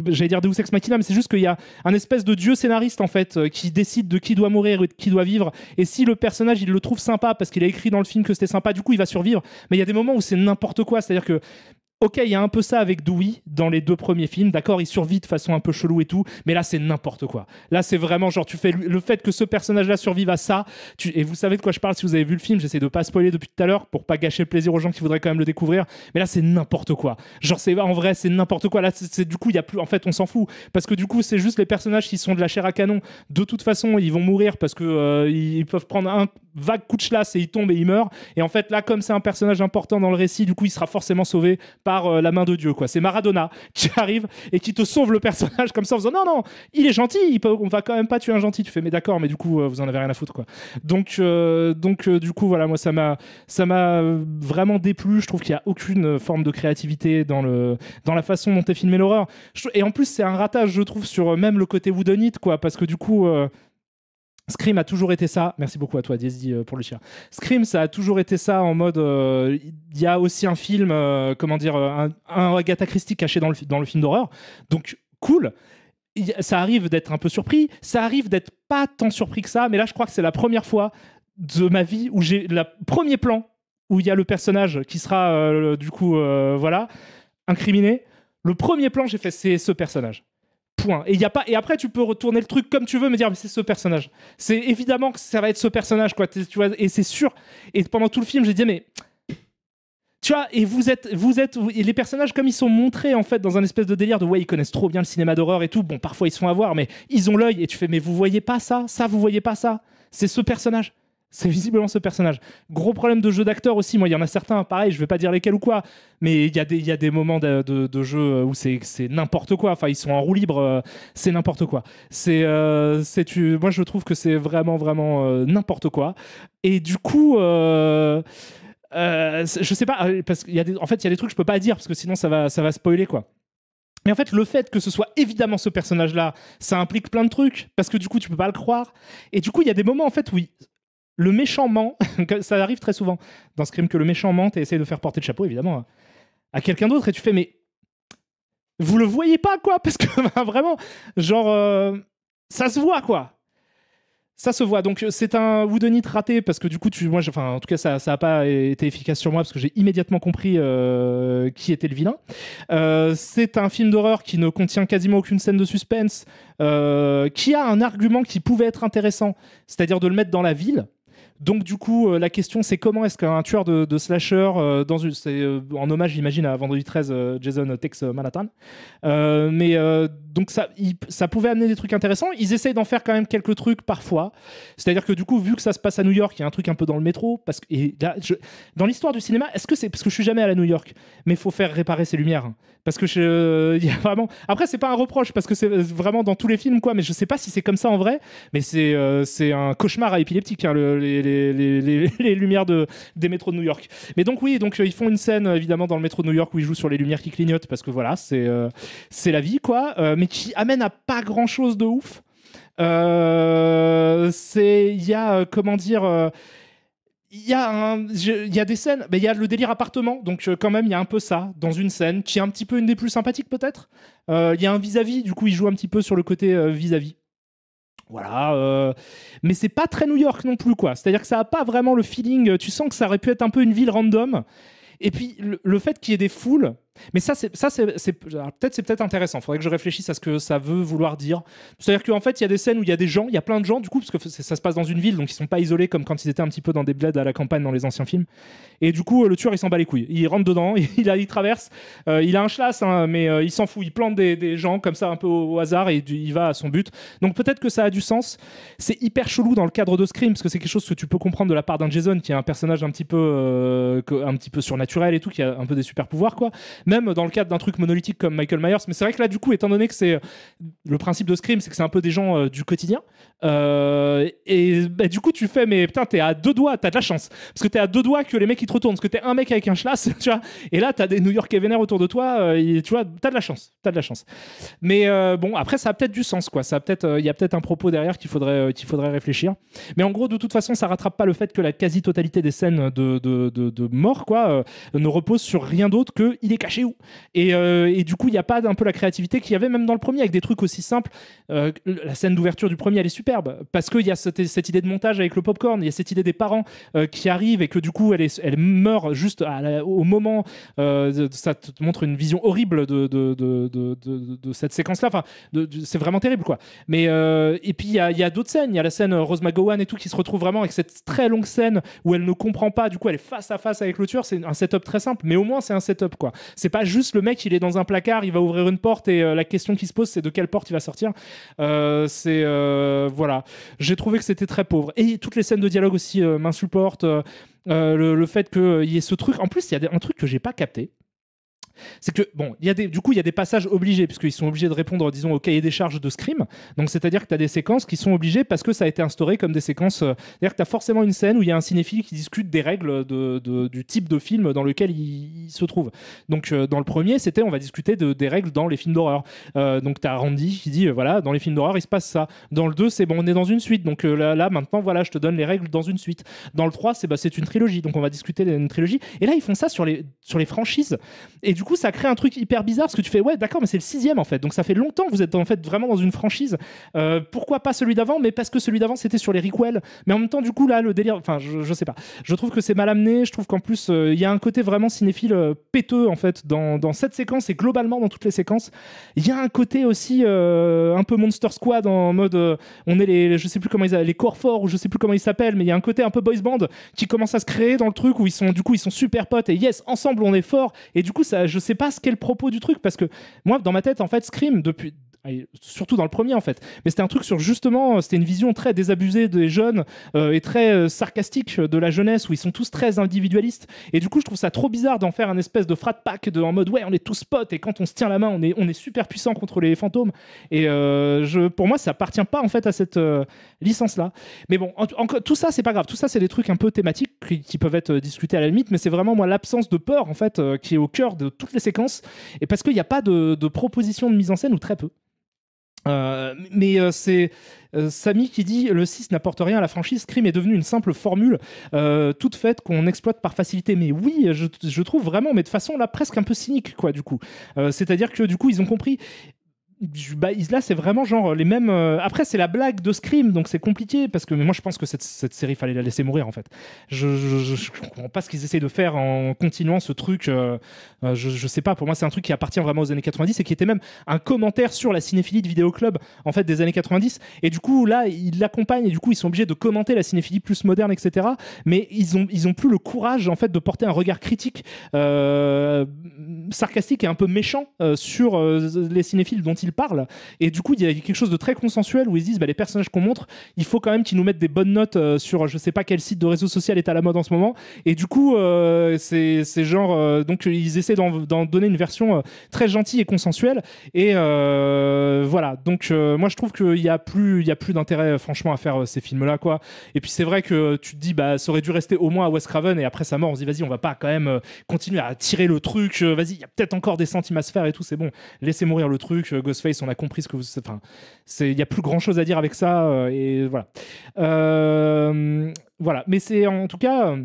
j'allais dire Deus Ex Machina, mais c'est juste qu'il y a un espèce de dieu scénariste en fait qui décide de qui doit mourir et de qui doit vivre. Et si le personnage il le trouve sympa parce qu'il a écrit dans le film que c'était sympa, du coup il va survivre. Mais il y a des moments où c'est n'importe quoi, c'est-à-dire que ok, il y a un peu ça avec Dewey dans les 2 premiers films, d'accord, il survit de façon un peu chelou et tout, mais là c'est n'importe quoi. Là c'est vraiment genre tu fais le fait que ce personnage-là survive à ça, et vous savez de quoi je parle si vous avez vu le film, j'essaie de pas spoiler depuis tout à l'heure pour pas gâcher le plaisir aux gens qui voudraient quand même le découvrir, mais là c'est n'importe quoi. Genre en vrai c'est n'importe quoi. Là du coup il y a plus, en fait on s'en fout parce que du coup c'est juste les personnages qui sont de la chair à canon. De toute façon ils vont mourir parce que ils peuvent prendre un vague coup de chlasse et ils tombent et ils meurent. Et en fait là comme c'est un personnage important dans le récit, du coup il sera forcément sauvé par la main de Dieu, quoi. C'est Maradona qui arrive et qui te sauve le personnage comme ça en faisant non, il est gentil, on va quand même pas tuer un gentil. Tu fais mais d'accord, mais du coup vous en avez rien à foutre, quoi. Donc du coup voilà, moi ça m'a vraiment déplu. Je trouve qu'il y a aucune forme de créativité dans la façon dont est filmé l'horreur. Et en plus c'est un ratage, je trouve, sur même le côté whodunit, quoi, parce que du coup Scream a toujours été ça. Merci beaucoup à toi, DSD, pour le chien. Scream, ça a toujours été ça en mode. Il y a aussi un film, comment dire, un Agatha Christie caché dans le film d'horreur. Donc, cool. Ça arrive d'être un peu surpris. Ça arrive d'être pas tant surpris que ça. Mais là, je crois que c'est la première fois de ma vie où j'ai le premier plan où il y a le personnage qui sera, du coup, voilà, incriminé. Le premier plan, j'ai fait, c'est ce personnage. Point. Et, y a pas... et après, tu peux retourner le truc comme tu veux, me dire, mais c'est ce personnage. C'est évidemment que ça va être ce personnage, quoi. Tu vois, et c'est sûr. Et pendant tout le film, j'ai dit, mais. Tu vois, et et les personnages, comme ils sont montrés, en fait, dans un espèce de délire de, ouais, ils connaissent trop bien le cinéma d'horreur et tout. Bon, parfois, ils se font avoir, mais ils ont l'œil. Et tu fais, mais vous voyez pas ça? Ça, vous voyez pas ça? C'est ce personnage. C'est visiblement ce personnage. Gros problème de jeu d'acteur aussi. Moi, il y en a certains, pareil, je vais pas dire lesquels ou quoi, mais il y a des moments de jeu où c'est n'importe quoi. Enfin, ils sont en roue libre, c'est n'importe quoi. Moi, je trouve que c'est vraiment, vraiment n'importe quoi. Et du coup, je sais pas, parce en fait, il y a des trucs que je peux pas dire parce que sinon, ça va spoiler, quoi. Mais en fait, le fait que ce soit évidemment ce personnage-là, ça implique plein de trucs parce que du coup, tu peux pas le croire. Et du coup, il y a des moments, en fait, où le méchant ment, ça arrive très souvent dans Scream que le méchant mente et essaye de faire porter le chapeau, évidemment, à quelqu'un d'autre, et tu fais, mais vous le voyez pas, quoi, parce que vraiment, genre, ça se voit, quoi. Ça se voit. Donc, c'est un whodunit raté parce que du coup, en tout cas, ça a pas été efficace sur moi parce que j'ai immédiatement compris qui était le vilain. C'est un film d'horreur qui ne contient quasiment aucune scène de suspense, qui a un argument qui pouvait être intéressant, c'est-à-dire de le mettre dans la ville. Donc du coup, la question c'est comment est-ce qu'un tueur de slasher, c'est en hommage j'imagine à Vendredi 13, Jason Takes Manhattan, donc ça pouvait amener des trucs intéressants. Ils essayent d'en faire quand même quelques trucs parfois, c'est-à-dire que du coup, vu que ça se passe à New York, il y a un truc un peu dans le métro, parce que dans l'histoire du cinéma, est-ce que c'est parce que je suis jamais allé à New York, mais il faut faire réparer ses lumières, parce que y a vraiment... Après c'est pas un reproche parce que c'est vraiment dans tous les films, quoi, mais je sais pas si c'est comme ça en vrai, mais c'est un cauchemar à épileptique, hein, les lumières des métros de New York. Mais donc oui, ils font une scène évidemment dans le métro de New York où ils jouent sur les lumières qui clignotent parce que voilà, c'est la vie, quoi, mais qui amène à pas grand chose de ouf. Il y a comment dire, il y a des scènes, mais il y a le délire appartement, donc quand même il y a un peu ça dans une scène qui est un petit peu une des plus sympathiques peut-être. Il y a un vis-à-vis, du coup il joue un petit peu sur le côté vis-à-vis. Voilà, mais c'est pas très New York non plus, quoi. C'est-à-dire que ça a pas vraiment le feeling. Tu sens que ça aurait pu être un peu une ville random. Et puis le fait qu'il y ait des foules, mais peut-être c'est peut-être intéressant. Faudrait que je réfléchisse à ce que ça veut vouloir dire. C'est-à-dire qu'en fait, il y a des scènes où il y a des gens, il y a plein de gens du coup, parce que ça se passe dans une ville, donc ils sont pas isolés comme quand ils étaient un petit peu dans des bleds à la campagne dans les anciens films. Et du coup, le tueur il s'en bat les couilles. Il rentre dedans, il traverse, il a un schlass, hein, mais il s'en fout. Il plante des gens comme ça un peu au hasard et il va à son but. Donc peut-être que ça a du sens. C'est hyper chelou dans le cadre de Scream parce que c'est quelque chose que tu peux comprendre de la part d'un Jason qui est un personnage un petit peu surnaturel et tout, qui a un peu des super pouvoirs, quoi. Même dans le cadre d'un truc monolithique comme Michael Myers. Mais c'est vrai que là, du coup, étant donné que c'est le principe de Scream, c'est que c'est un peu des gens du quotidien. Du coup, tu fais, mais putain, t'es à deux doigts, t'as de la chance. Parce que t'es à deux doigts que les mecs ils te retournent. Parce que t'es un mec avec un schlass, tu vois. Et là, t'as des New Yorkais vénères autour de toi. Tu vois, t'as de la chance. Mais bon, après, ça a peut-être du sens, quoi. Il y a peut-être un propos derrière qu'il faudrait réfléchir. Mais en gros, de toute façon, ça rattrape pas le fait que la quasi-totalité des scènes de mort, quoi, ne repose sur rien d'autre que il est caché où. Et du coup, il n'y a pas un peu la créativité qu'il y avait même dans le premier avec des trucs aussi simples. La scène d'ouverture du premier, elle est superbe parce qu'il y a cette idée de montage avec le popcorn, il y a cette idée des parents qui arrivent et que du coup, elle meurt juste au moment. Ça te montre une vision horrible de cette séquence-là. Enfin, c'est vraiment terrible, quoi. Mais et puis il y a d'autres scènes. Il y a la scène Rose McGowan et tout qui se retrouve vraiment avec cette très longue scène où elle ne comprend pas. Du coup, elle est face à face avec le tueur. C'est un setup très simple, mais au moins c'est un setup, quoi. C'est pas juste le mec, il est dans un placard, il va ouvrir une porte et la question qui se pose, c'est de quelle porte il va sortir. Voilà. J'ai trouvé que c'était très pauvre. Et toutes les scènes de dialogue aussi m'insupportent. Le fait qu'il y ait ce truc. En plus, il y a un truc que j'ai pas capté. C'est que, bon, il y a des passages obligés, puisqu'ils sont obligés de répondre, disons, au cahier des charges de Scream. Donc, c'est-à-dire que tu as des séquences qui sont obligées parce que ça a été instauré comme des séquences. C'est-à-dire que tu as forcément une scène où il y a un cinéphile qui discute des règles du type de film dans lequel il se trouve. Donc, dans le premier, c'était on va discuter des règles dans les films d'horreur. Donc, tu as Randy qui dit voilà, dans les films d'horreur, il se passe ça. Dans le 2, c'est bon, on est dans une suite. Donc, là, maintenant, voilà, je te donne les règles dans une suite. Dans le 3, c'est une trilogie. Donc, on va discuter d'une trilogie. Et là, ils font ça sur les franchises. Et du coup, ça crée un truc hyper bizarre parce que tu fais ouais, d'accord, mais c'est le 6e en fait. Donc ça fait longtemps que vous êtes en fait vraiment dans une franchise. Pourquoi pas celui d'avant? Mais parce que celui d'avant c'était sur les requels. Mais en même temps, du coup, là, le délire, enfin, je sais pas. Je trouve que c'est mal amené. Je trouve qu'en plus, il y a un côté vraiment cinéphile péteux en fait dans cette séquence et globalement dans toutes les séquences. Il y a un côté aussi un peu Monster Squad en mode on est je sais plus comment les corps forts ou je sais plus comment ils s'appellent, mais il y a un côté un peu boys band qui commence à se créer dans le truc où ils sont super potes et yes, ensemble on est fort. Et du coup, ça, je sais pas ce qu'est le propos du truc parce que moi, dans ma tête, en fait, Scream depuis. Surtout dans le premier en fait, mais c'était un truc sur justement, c'était une vision très désabusée des jeunes et très sarcastique de la jeunesse où ils sont tous très individualistes et du coup je trouve ça trop bizarre d'en faire un espèce de frat pack en mode ouais on est tous potes et quand on se tient la main on est super puissant contre les fantômes et pour moi ça appartient pas en fait à cette licence là, mais bon tout ça c'est pas grave, tout ça c'est des trucs un peu thématiques qui peuvent être discutés à la limite, mais c'est vraiment moi l'absence de peur en fait qui est au cœur de toutes les séquences et parce qu'il n'y a pas de proposition de mise en scène ou très peu. C'est Samy qui dit le 6 n'apporte rien à la franchise, Scream est devenu une simple formule toute faite qu'on exploite par facilité. Mais oui, je trouve vraiment, mais de façon là presque un peu cynique quoi du coup. C'est-à-dire que du coup ils ont compris. Là c'est vraiment genre les mêmes après c'est la blague de Scream donc c'est compliqué parce que mais moi je pense que cette série fallait la laisser mourir en fait. Je comprends pas ce qu'ils essayent de faire en continuant ce truc je sais pas, pour moi c'est un truc qui appartient vraiment aux années 90 et qui était même un commentaire sur la cinéphilie de Vidéoclub en fait des années 90 et du coup là ils l'accompagnent et du coup ils sont obligés de commenter la cinéphilie plus moderne etc, mais ils ont plus le courage en fait de porter un regard critique sarcastique et un peu méchant sur les cinéphiles dont ils parlent et du coup il y a quelque chose de très consensuel où ils se disent les personnages qu'on montre il faut quand même qu'ils nous mettent des bonnes notes sur je sais pas quel site de réseau social est à la mode en ce moment et du coup c'est genre donc ils essaient d'en donner une version très gentille et consensuelle et voilà donc moi je trouve qu'il y a plus d'intérêt franchement à faire ces films là quoi et puis c'est vrai que tu te dis ça aurait dû rester au moins à Wes Craven et après sa mort on se dit vas-y on va pas quand même continuer à tirer le truc vas-y il y a peut-être encore des centimes à se faire et tout c'est bon laissez mourir le truc Ghostface on a compris ce que vous enfin il y a plus grand chose à dire avec ça et voilà voilà mais c'est en tout cas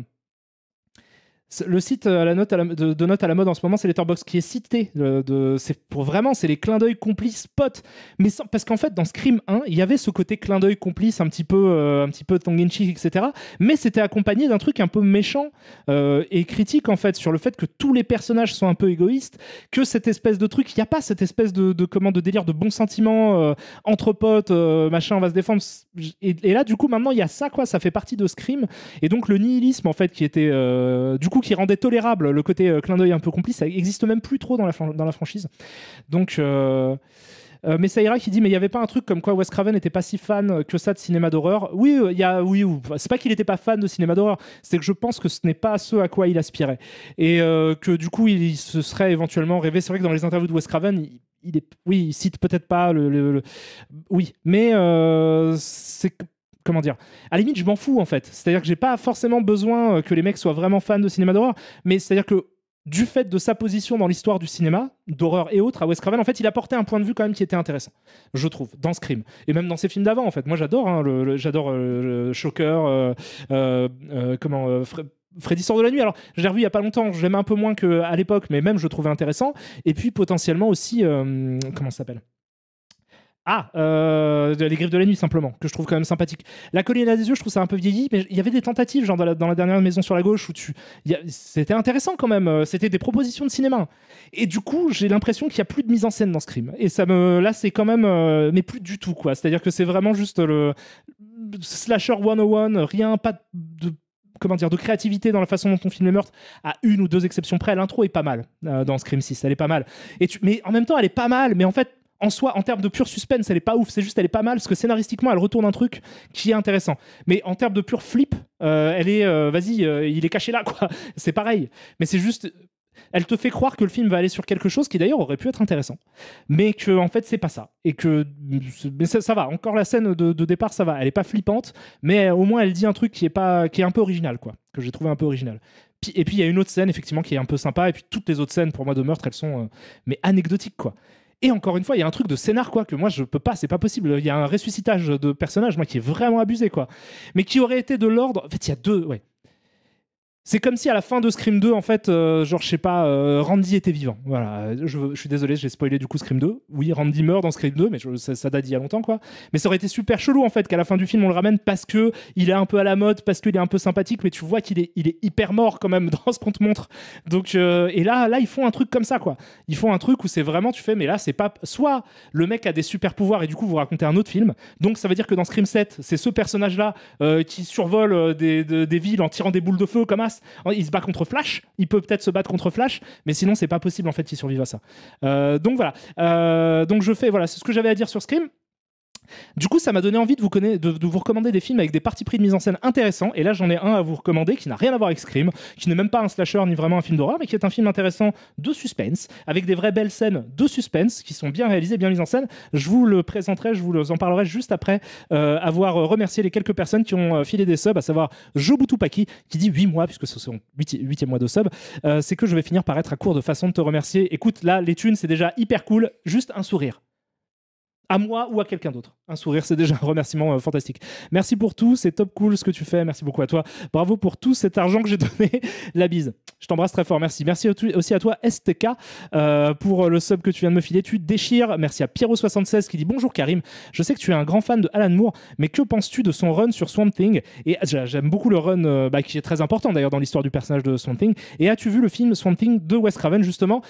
le site à la note de notes à la mode en ce moment, c'est Letterboxd qui est cité. C'est pour vraiment, c'est les clins d'œil complices potes. Mais parce qu'en fait, dans Scream 1, il y avait ce côté clin d'œil complice, un petit peu tongue-in-cheek, etc. Mais c'était accompagné d'un truc un peu méchant et critique en fait sur le fait que tous les personnages sont un peu égoïstes, que cette espèce de truc, il n'y a pas cette espèce de délire de bons sentiments entre potes, machin, on va se défendre. Et là, du coup, maintenant, il y a ça quoi, ça fait partie de Scream. Et donc le nihilisme en fait qui était du coup qui rendait tolérable le côté clin d'œil un peu complice, ça existe même plus trop dans la franchise. Donc mais Saïra qui dit mais il y avait pas un truc comme quoi Wes Craven n'était pas si fan que ça de cinéma d'horreur. Oui, c'est pas qu'il était pas fan de cinéma d'horreur, c'est que je pense que ce n'est pas ce à quoi il aspirait et que du coup il se serait éventuellement rêvé. C'est vrai que dans les interviews de Wes Craven il cite peut-être pas oui, mais c'est comment dire, à la limite je m'en fous en fait, c'est-à-dire que j'ai pas forcément besoin que les mecs soient vraiment fans de cinéma d'horreur, mais c'est-à-dire que du fait de sa position dans l'histoire du cinéma d'horreur et autres à Wes Craven en fait il apportait un point de vue quand même qui était intéressant je trouve dans Scream et même dans ses films d'avant en fait moi j'adore j'adore Shocker Freddy sort de la nuit, alors j'ai revu il y a pas longtemps, j'aime un peu moins qu'à l'époque mais même je trouvais intéressant et puis potentiellement aussi comment ça s'appelle les Griffes de la nuit simplement, que je trouve quand même sympathique. La colline à des yeux, je trouve ça un peu vieilli, mais il y avait des tentatives, genre dans la dernière maison sur la gauche, où c'était intéressant quand même, c'était des propositions de cinéma. Et du coup, j'ai l'impression qu'il n'y a plus de mise en scène dans Scream. Et là, c'est quand même, mais plus du tout, quoi. C'est-à-dire que c'est vraiment juste le slasher 101, rien, pas de de créativité dans la façon dont on filme les meurtres, à une ou deux exceptions près. L'intro est pas mal dans Scream 6, elle est pas mal. Mais en même temps, elle est pas mal, mais en fait, en soi, en termes de pur suspense, elle est pas ouf. C'est juste, elle est pas mal parce que scénaristiquement, elle retourne un truc qui est intéressant. Mais en termes de pur flip, elle est, il est caché là, quoi. C'est pareil. Mais c'est juste, elle te fait croire que le film va aller sur quelque chose qui d'ailleurs aurait pu être intéressant, mais que en fait c'est pas ça. Et que mais ça va. Encore la scène de départ, ça va. Elle est pas flippante, mais au moins elle dit un truc qui est un peu original, quoi. Que j'ai trouvé un peu original. Et puis il y a une autre scène effectivement qui est un peu sympa. Et puis toutes les autres scènes pour moi de meurtre, elles sont mais anecdotiques, quoi. Et encore une fois, il y a un truc de scénar, quoi, que moi, je peux pas, c'est pas possible. Il y a un ressuscitage de personnages, moi, qui est vraiment abusé, quoi. Mais qui aurait été de l'ordre... En fait, il y a deux... Ouais. C'est comme si à la fin de Scream 2, en fait, genre, je sais pas, Randy était vivant. Voilà, je suis désolé, j'ai spoilé du coup Scream 2. Oui, Randy meurt dans Scream 2, mais ça date d'il y a longtemps, quoi. Mais ça aurait été super chelou, en fait, qu'à la fin du film, on le ramène parce que il est un peu à la mode, parce qu'il est un peu sympathique, mais tu vois qu'il est hyper mort quand même dans ce qu'on te montre. Donc, et là, ils font un truc comme ça, quoi. Ils font un truc où c'est vraiment, tu fais, mais là, c'est pas. Soit le mec a des super pouvoirs et du coup, vous racontez un autre film. Donc, ça veut dire que dans Scream 7, c'est ce personnage-là qui survole des villes en tirant des boules de feu comme as. Il se bat contre Flash, il peut peut-être se battre contre Flash, mais sinon c'est pas possible en fait qu'il survive à ça. Donc voilà. Donc je fais, voilà, c'est ce que j'avais à dire sur Scream. Du coup, ça m'a donné envie de vous recommander des films avec des partis pris de mise en scène intéressants. Et là, j'en ai un à vous recommander qui n'a rien à voir avec Scream, qui n'est même pas un slasher ni vraiment un film d'horreur, mais qui est un film intéressant de suspense, avec des vraies belles scènes de suspense qui sont bien réalisées, bien mises en scène. Je vous le présenterai, je vous en parlerai juste après avoir remercié les quelques personnes qui ont filé des subs, à savoir Jobutu Paki, qui dit 8 mois, puisque ce sont 8e mois de sub. C'est que je vais finir par être à court de façon de te remercier. Écoute, là, les thunes, c'est déjà hyper cool. Juste un sourire. À moi ou à quelqu'un d'autre. Un sourire, c'est déjà un remerciement fantastique. Merci pour tout, c'est top cool ce que tu fais. Merci beaucoup à toi. Bravo pour tout cet argent que j'ai donné. La bise. Je t'embrasse très fort, merci. Merci aussi à toi, STK, pour le sub que tu viens de me filer. Tu déchires. Merci à Pierrot76 qui dit bonjour Karim. Je sais que tu es un grand fan de Alan Moore, mais que penses-tu de son run sur Swamp Thing? Et j'aime beaucoup le run qui est très important d'ailleurs dans l'histoire du personnage de Swamp Thing. Et as-tu vu le film Swamp Thing de Wes Craven justement?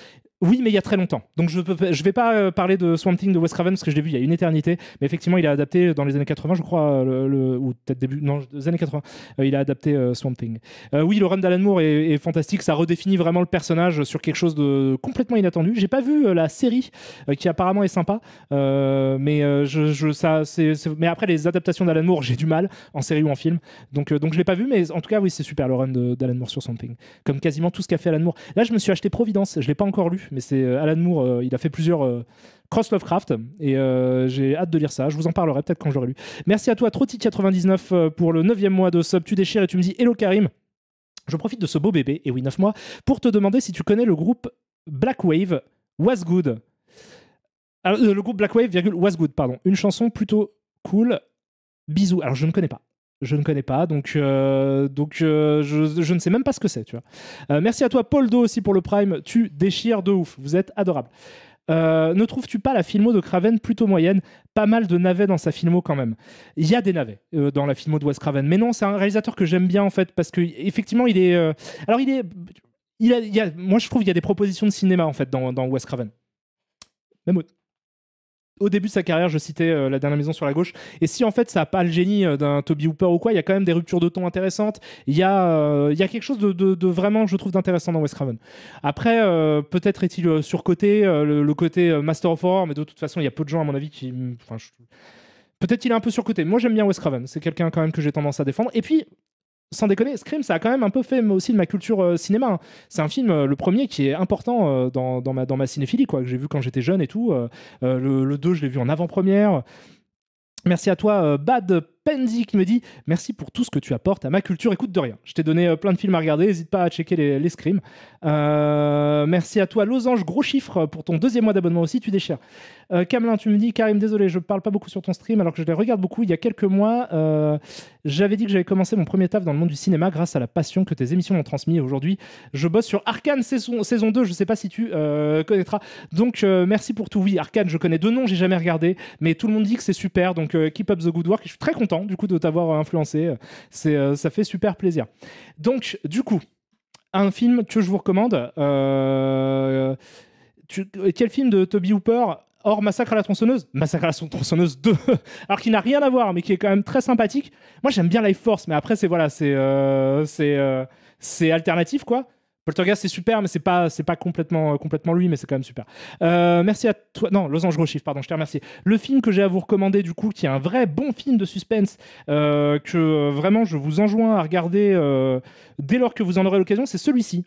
Oui, mais il y a très longtemps. Donc je vais pas parler de Swamp Thing de Wes Craven parce que je l'ai vu il y a une éternité. Mais effectivement, il a adapté dans les années 80, je crois, ou peut-être début, non, des années 80. Il a adapté Swamp Thing. Oui, le run d'Alan Moore est fantastique. Ça redéfinit vraiment le personnage sur quelque chose de complètement inattendu. J'ai pas vu la série qui apparemment est sympa, mais mais après les adaptations d'Alan Moore, j'ai du mal en série ou en film. Donc je l'ai pas vu, mais en tout cas, oui, c'est super le run d'Alan Moore sur Swamp Thing. Comme quasiment tout ce qu'a fait Alan Moore. Là, je me suis acheté Providence. Je l'ai pas encore lu. Mais c'est Alan Moore, il a fait plusieurs Cross Lovecraft et j'ai hâte de lire ça. Je vous en parlerai peut-être quand j'aurai lu. Merci à toi, Trotti99, pour le 9e mois de sub. Tu déchires et tu me dis hello Karim. Je profite de ce beau bébé, et oui, 9 mois, pour te demander si tu connais le groupe Black Wave, Was Good. Alors, le groupe Black Wave, Was Good, pardon. Une chanson plutôt cool. Bisous. Alors, je ne connais pas. Je ne connais pas, donc je ne sais même pas ce que c'est, tu vois. Merci à toi, Paul Do, aussi pour le Prime. Tu déchires de ouf. Vous êtes adorable. Ne trouves-tu pas la filmo de Craven plutôt moyenne? Pas mal de navets dans sa filmo quand même. Il y a des navets dans la filmo de Wes Craven, mais non, c'est un réalisateur que j'aime bien en fait parce que effectivement, il est. Alors moi, je trouve qu'il y a des propositions de cinéma en fait dans Wes Craven. Même au début de sa carrière, je citais La Dernière Maison sur la gauche. Et si en fait ça n'a pas le génie d'un Toby Hooper ou quoi, il y a quand même des ruptures de ton intéressantes. Il y a quelque chose de vraiment, je trouve, d'intéressant dans Wes Craven. Après, peut-être est-il surcoté, le côté Master of Horror, mais de toute façon, il y a peu de gens, à mon avis, qui. Peut-être qu'il est un peu surcoté. Moi, j'aime bien Wes Craven. C'est quelqu'un quand même que j'ai tendance à défendre. Et puis, sans déconner, Scream, ça a quand même un peu fait aussi de ma culture cinéma. Hein. C'est un film, le premier, qui est important dans ma cinéphilie, quoi, que j'ai vu quand j'étais jeune et tout. Le 2, je l'ai vu en avant-première. Merci à toi, Bad Pendy, qui me dit merci pour tout ce que tu apportes à ma culture. Écoute de rien. Je t'ai donné plein de films à regarder. N'hésite pas à checker les Scream. Merci à toi, Losange, gros chiffre pour ton 2e mois d'abonnement aussi. Tu déchires. Camelin, tu me dis Karim, désolé, je parle pas beaucoup sur ton stream alors que je les regarde beaucoup. Il y a quelques mois, j'avais dit que j'avais commencé mon premier taf dans le monde du cinéma grâce à la passion que tes émissions m'ont transmis. Aujourd'hui, je bosse sur Arcane saison 2. Je sais pas si tu connaîtras. Donc, merci pour tout. Oui, Arcane, je connais 2 noms, j'ai jamais regardé, mais tout le monde dit que c'est super. Donc, keep up the good work. Je suis très content du coup de t'avoir influencé. Ça fait super plaisir. Donc, du coup, un film que je vous recommande. Quel film de Toby Hooper hors Massacre à la tronçonneuse? Massacre à la tronçonneuse 2, alors qu'il n'a rien à voir, mais qui est quand même très sympathique. Moi, j'aime bien Life Force, mais après, c'est alternatif, quoi. Poltergeist, c'est super, mais c'est pas complètement lui, mais c'est quand même super. Merci à toi. Non, Los Angeles Chief, pardon, je te remercie. Le film que j'ai à vous recommander, du coup, qui est un vrai bon film de suspense, que vraiment je vous enjoins à regarder dès lors que vous en aurez l'occasion, c'est celui-ci.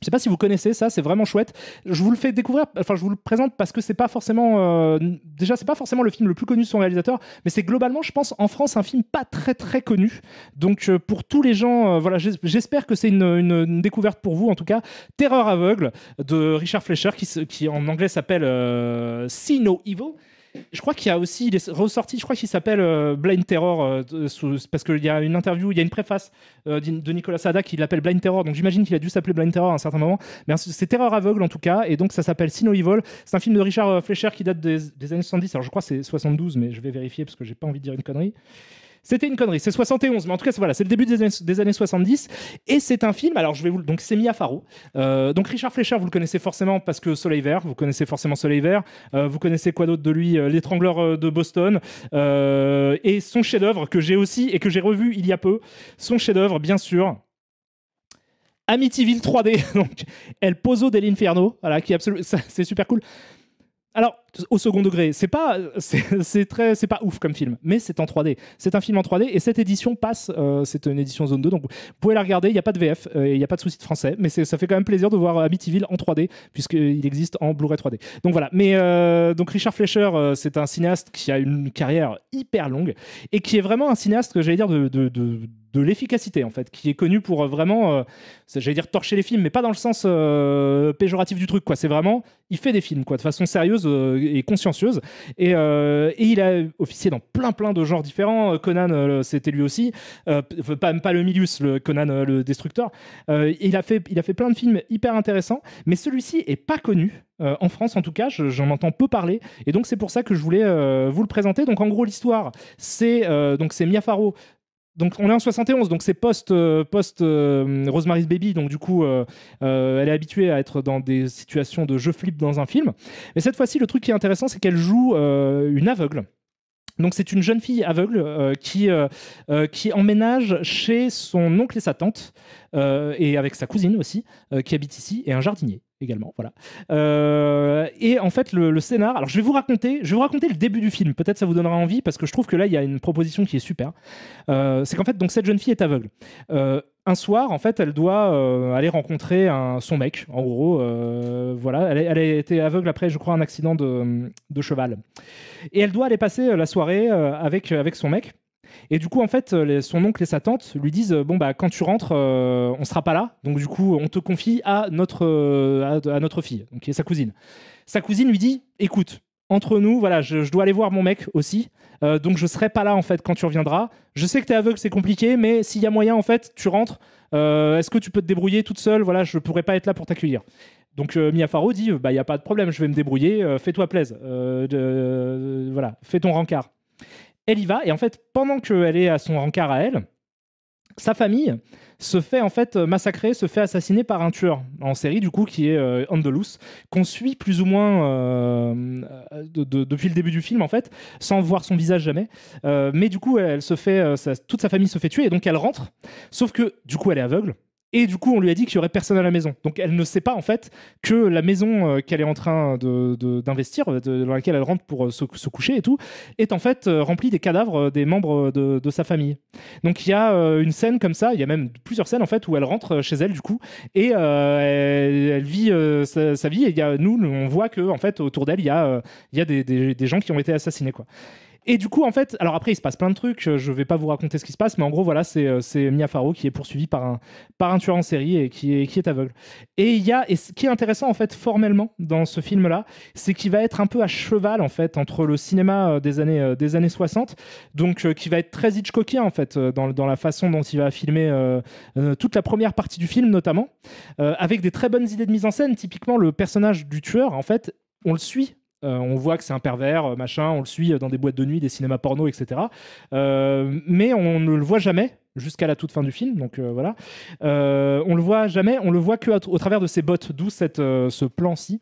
Je sais pas si vous connaissez ça, c'est vraiment chouette. Je vous le fais découvrir, enfin je vous le présente parce que c'est pas forcément déjà c'est pas forcément le film le plus connu de son réalisateur, mais c'est globalement, je pense, en France un film pas très très connu. Donc pour tous les gens, voilà, j'espère que c'est une découverte pour vous en tout cas. Terreur aveugle de Richard Fleischer qui en anglais s'appelle See No Evil. Je crois qu'il y a aussi, il est ressorti, je crois qu'il s'appelle Blind Terror, parce qu'il y a une interview, il y a une préface de Nicolas Sada qui l'appelle Blind Terror, donc j'imagine qu'il a dû s'appeler Blind Terror à un certain moment, mais c'est Terreur aveugle en tout cas, et donc ça s'appelle See No Evil. C'est un film de Richard Fleischer qui date des années 70, alors je crois que c'est 72, mais je vais vérifier parce que j'ai pas envie de dire une connerie. C'était une connerie, c'est 71, mais en tout cas, voilà, c'est le début des années 70. Et c'est un film, alors je vais vous. Donc c'est Mia Farrow. Donc Richard Fleischer, vous le connaissez forcément parce que Soleil Vert, vous connaissez forcément Soleil Vert. Vous connaissez quoi d'autre de lui L'étrangleur de Boston. Et son chef-d'œuvre que j'ai aussi et que j'ai revu il y a peu. Son chef-d'œuvre, bien sûr. Amityville 3D, donc El Pozo dell'Inferno, voilà, qui est absolument. C'est super cool. Alors, au second degré, c'est pas ouf comme film, mais c'est en 3D. C'est un film en 3D et cette édition passe, c'est une édition zone 2, donc vous pouvez la regarder, il n'y a pas de VF, il n'y a pas de souci de français, mais ça fait quand même plaisir de voir Amityville en 3D, puisqu'il existe en Blu-ray 3D. Donc voilà, mais donc Richard Fleischer, c'est un cinéaste qui a une carrière hyper longue et qui est vraiment un cinéaste, que j'allais dire, de l'efficacité en fait, qui est connu pour vraiment, j'allais dire torcher les films, mais pas dans le sens péjoratif du truc, quoi. C'est vraiment, il fait des films, quoi, de façon sérieuse et consciencieuse. Et il a officié dans plein de genres différents. Conan, c'était lui aussi. Pas le Milius, le Conan le Destructeur. Il a fait plein de films hyper intéressants, mais celui-ci est pas connu. En France, en tout cas, j'en entends peu parler, et donc c'est pour ça que je voulais vous le présenter. Donc en gros, l'histoire, c'est Mia Farrow. Donc on est en 71, donc c'est post Rosemary's Baby, donc du coup elle est habituée à être dans des situations de jeu flip dans un film. Mais cette fois-ci, le truc qui est intéressant, c'est qu'elle joue une aveugle. Donc c'est une jeune fille aveugle qui emménage chez son oncle et sa tante, et avec sa cousine aussi, qui habite ici, et un jardinier également, voilà. Et en fait, le scénar... Alors je vais vous raconter le début du film, peut-être ça vous donnera envie, parce que je trouve que là, il y a une proposition qui est super. C'est qu'en fait, donc, cette jeune fille est aveugle. Un soir, en fait, elle doit aller rencontrer son mec, en gros. Voilà, elle a été aveugle après, je crois, un accident de cheval. Et elle doit aller passer la soirée avec son mec. Et du coup, en fait, son oncle et sa tante lui disent bon, bah, quand tu rentres, on sera pas là. Donc, du coup, on te confie à notre fille, donc, qui est sa cousine. Sa cousine lui dit écoute, entre nous, voilà, je dois aller voir mon mec aussi. Donc, je serai pas là, en fait, quand tu reviendras. Je sais que tu es aveugle, c'est compliqué, mais s'il y a moyen, en fait, tu rentres. Est-ce que tu peux te débrouiller toute seule? Voilà, je pourrais pas être là pour t'accueillir. Donc Mia Farrow dit bah, y a pas de problème, je vais me débrouiller, fais-toi plaisir. Voilà, fais ton rencard. Elle y va, et en fait, pendant qu'elle est à son rencard à elle, sa famille se fait en fait massacrer, se fait assassiner par un tueur en série, du coup, qui est on the loose, qu'on suit plus ou moins depuis le début du film, en fait, sans voir son visage jamais. Mais du coup, toute sa famille se fait tuer, et donc elle rentre, sauf que du coup, elle est aveugle. Et du coup, on lui a dit qu'il n'y aurait personne à la maison. Donc, elle ne sait pas, en fait, que la maison qu'elle est en train d'investir, dans laquelle elle rentre pour se coucher et tout, est en fait remplie des cadavres des membres de sa famille. Donc, il y a une scène comme ça, il y a même plusieurs scènes, en fait, où elle rentre chez elle, du coup, et elle vit sa vie. Et nous, on voit que, en fait, autour d'elle, il y a des gens qui ont été assassinés, quoi. Et du coup, en fait, alors après, il se passe plein de trucs. Je vais pas vous raconter ce qui se passe, mais en gros, voilà, c'est Mia Farrow qui est poursuivie par un tueur en série et qui est aveugle. Et ce qui est intéressant, en fait, formellement, dans ce film-là, c'est qu'il va être un peu à cheval, en fait, entre le cinéma des années 60, donc qui va être très Hitchcockien, en fait, dans la façon dont il va filmer toute la première partie du film, notamment, avec des très bonnes idées de mise en scène. Typiquement, le personnage du tueur, en fait, on le suit. On voit que c'est un pervers, machin, on le suit dans des boîtes de nuit, des cinémas porno, etc. Mais on ne le voit jamais jusqu'à la toute fin du film, donc voilà. On le voit jamais, on le voit que au travers de ses bottes, d'où ce plan-ci.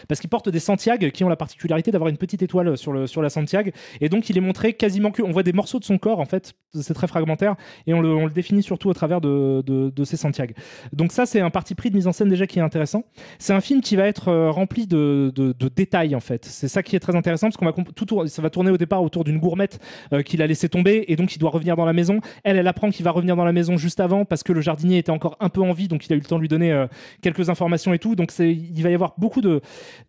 Parce qu'il porte des Santiago qui ont la particularité d'avoir une petite étoile sur la Santiago, et donc il est montré quasiment que on voit des morceaux de son corps, en fait, c'est très fragmentaire, et on le définit surtout au travers de ces Santiago. Donc ça, c'est un parti pris de mise en scène déjà qui est intéressant. C'est un film qui va être rempli de détails, en fait. C'est ça qui est très intéressant, parce ça va tourner au départ autour d'une gourmette qu'il a laissé tomber, et donc il doit revenir dans la maison. Elle apprend qu'il va revenir dans la maison juste avant, parce que le jardinier était encore un peu en vie, donc il a eu le temps de lui donner quelques informations et tout. Donc il va y avoir beaucoup de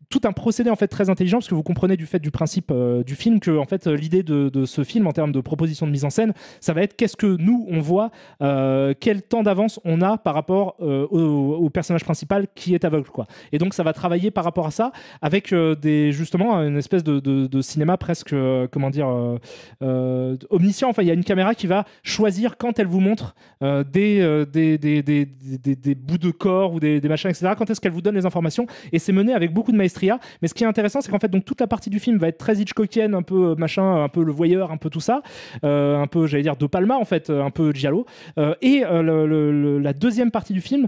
tout un procédé en fait très intelligent, parce que vous comprenez du principe du film que en fait l'idée de ce film en termes de proposition de mise en scène, ça va être qu'est-ce que nous on voit, quel temps d'avance on a par rapport au personnage principal qui est aveugle, quoi. Et donc ça va travailler par rapport à ça avec justement une espèce de cinéma presque omniscient. Enfin, il y a une caméra qui va choisir quand elle vous montre des bouts de corps ou des machins, etc. Quand est-ce qu'elle vous donne les informations, et c'est mené avec beaucoup de maestria. Mais ce qui est intéressant, c'est qu'en fait, donc toute la partie du film va être très Hitchcockienne, un peu machin, un peu le voyeur, un peu tout ça, un peu, j'allais dire, De Palma en fait, un peu giallo. La deuxième partie du film,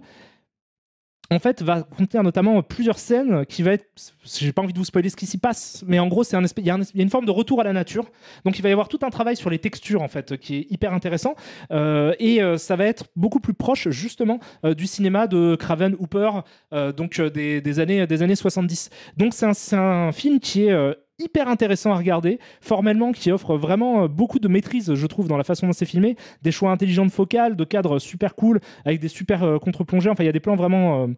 en fait, va contenir notamment plusieurs scènes qui va être... J'ai pas envie de vous spoiler ce qui s'y passe, mais en gros, il y a une forme de retour à la nature. Donc, il va y avoir tout un travail sur les textures, en fait, qui est hyper intéressant. Ça va être beaucoup plus proche, justement, du cinéma de Craven Hooper, des années 70. Donc, c'est un film qui est... hyper intéressant à regarder, formellement, qui offre vraiment beaucoup de maîtrise, je trouve, dans la façon dont c'est filmé, des choix intelligents de focale, de cadres super cool, avec des super contre-plongées. Enfin, il y a des plans vraiment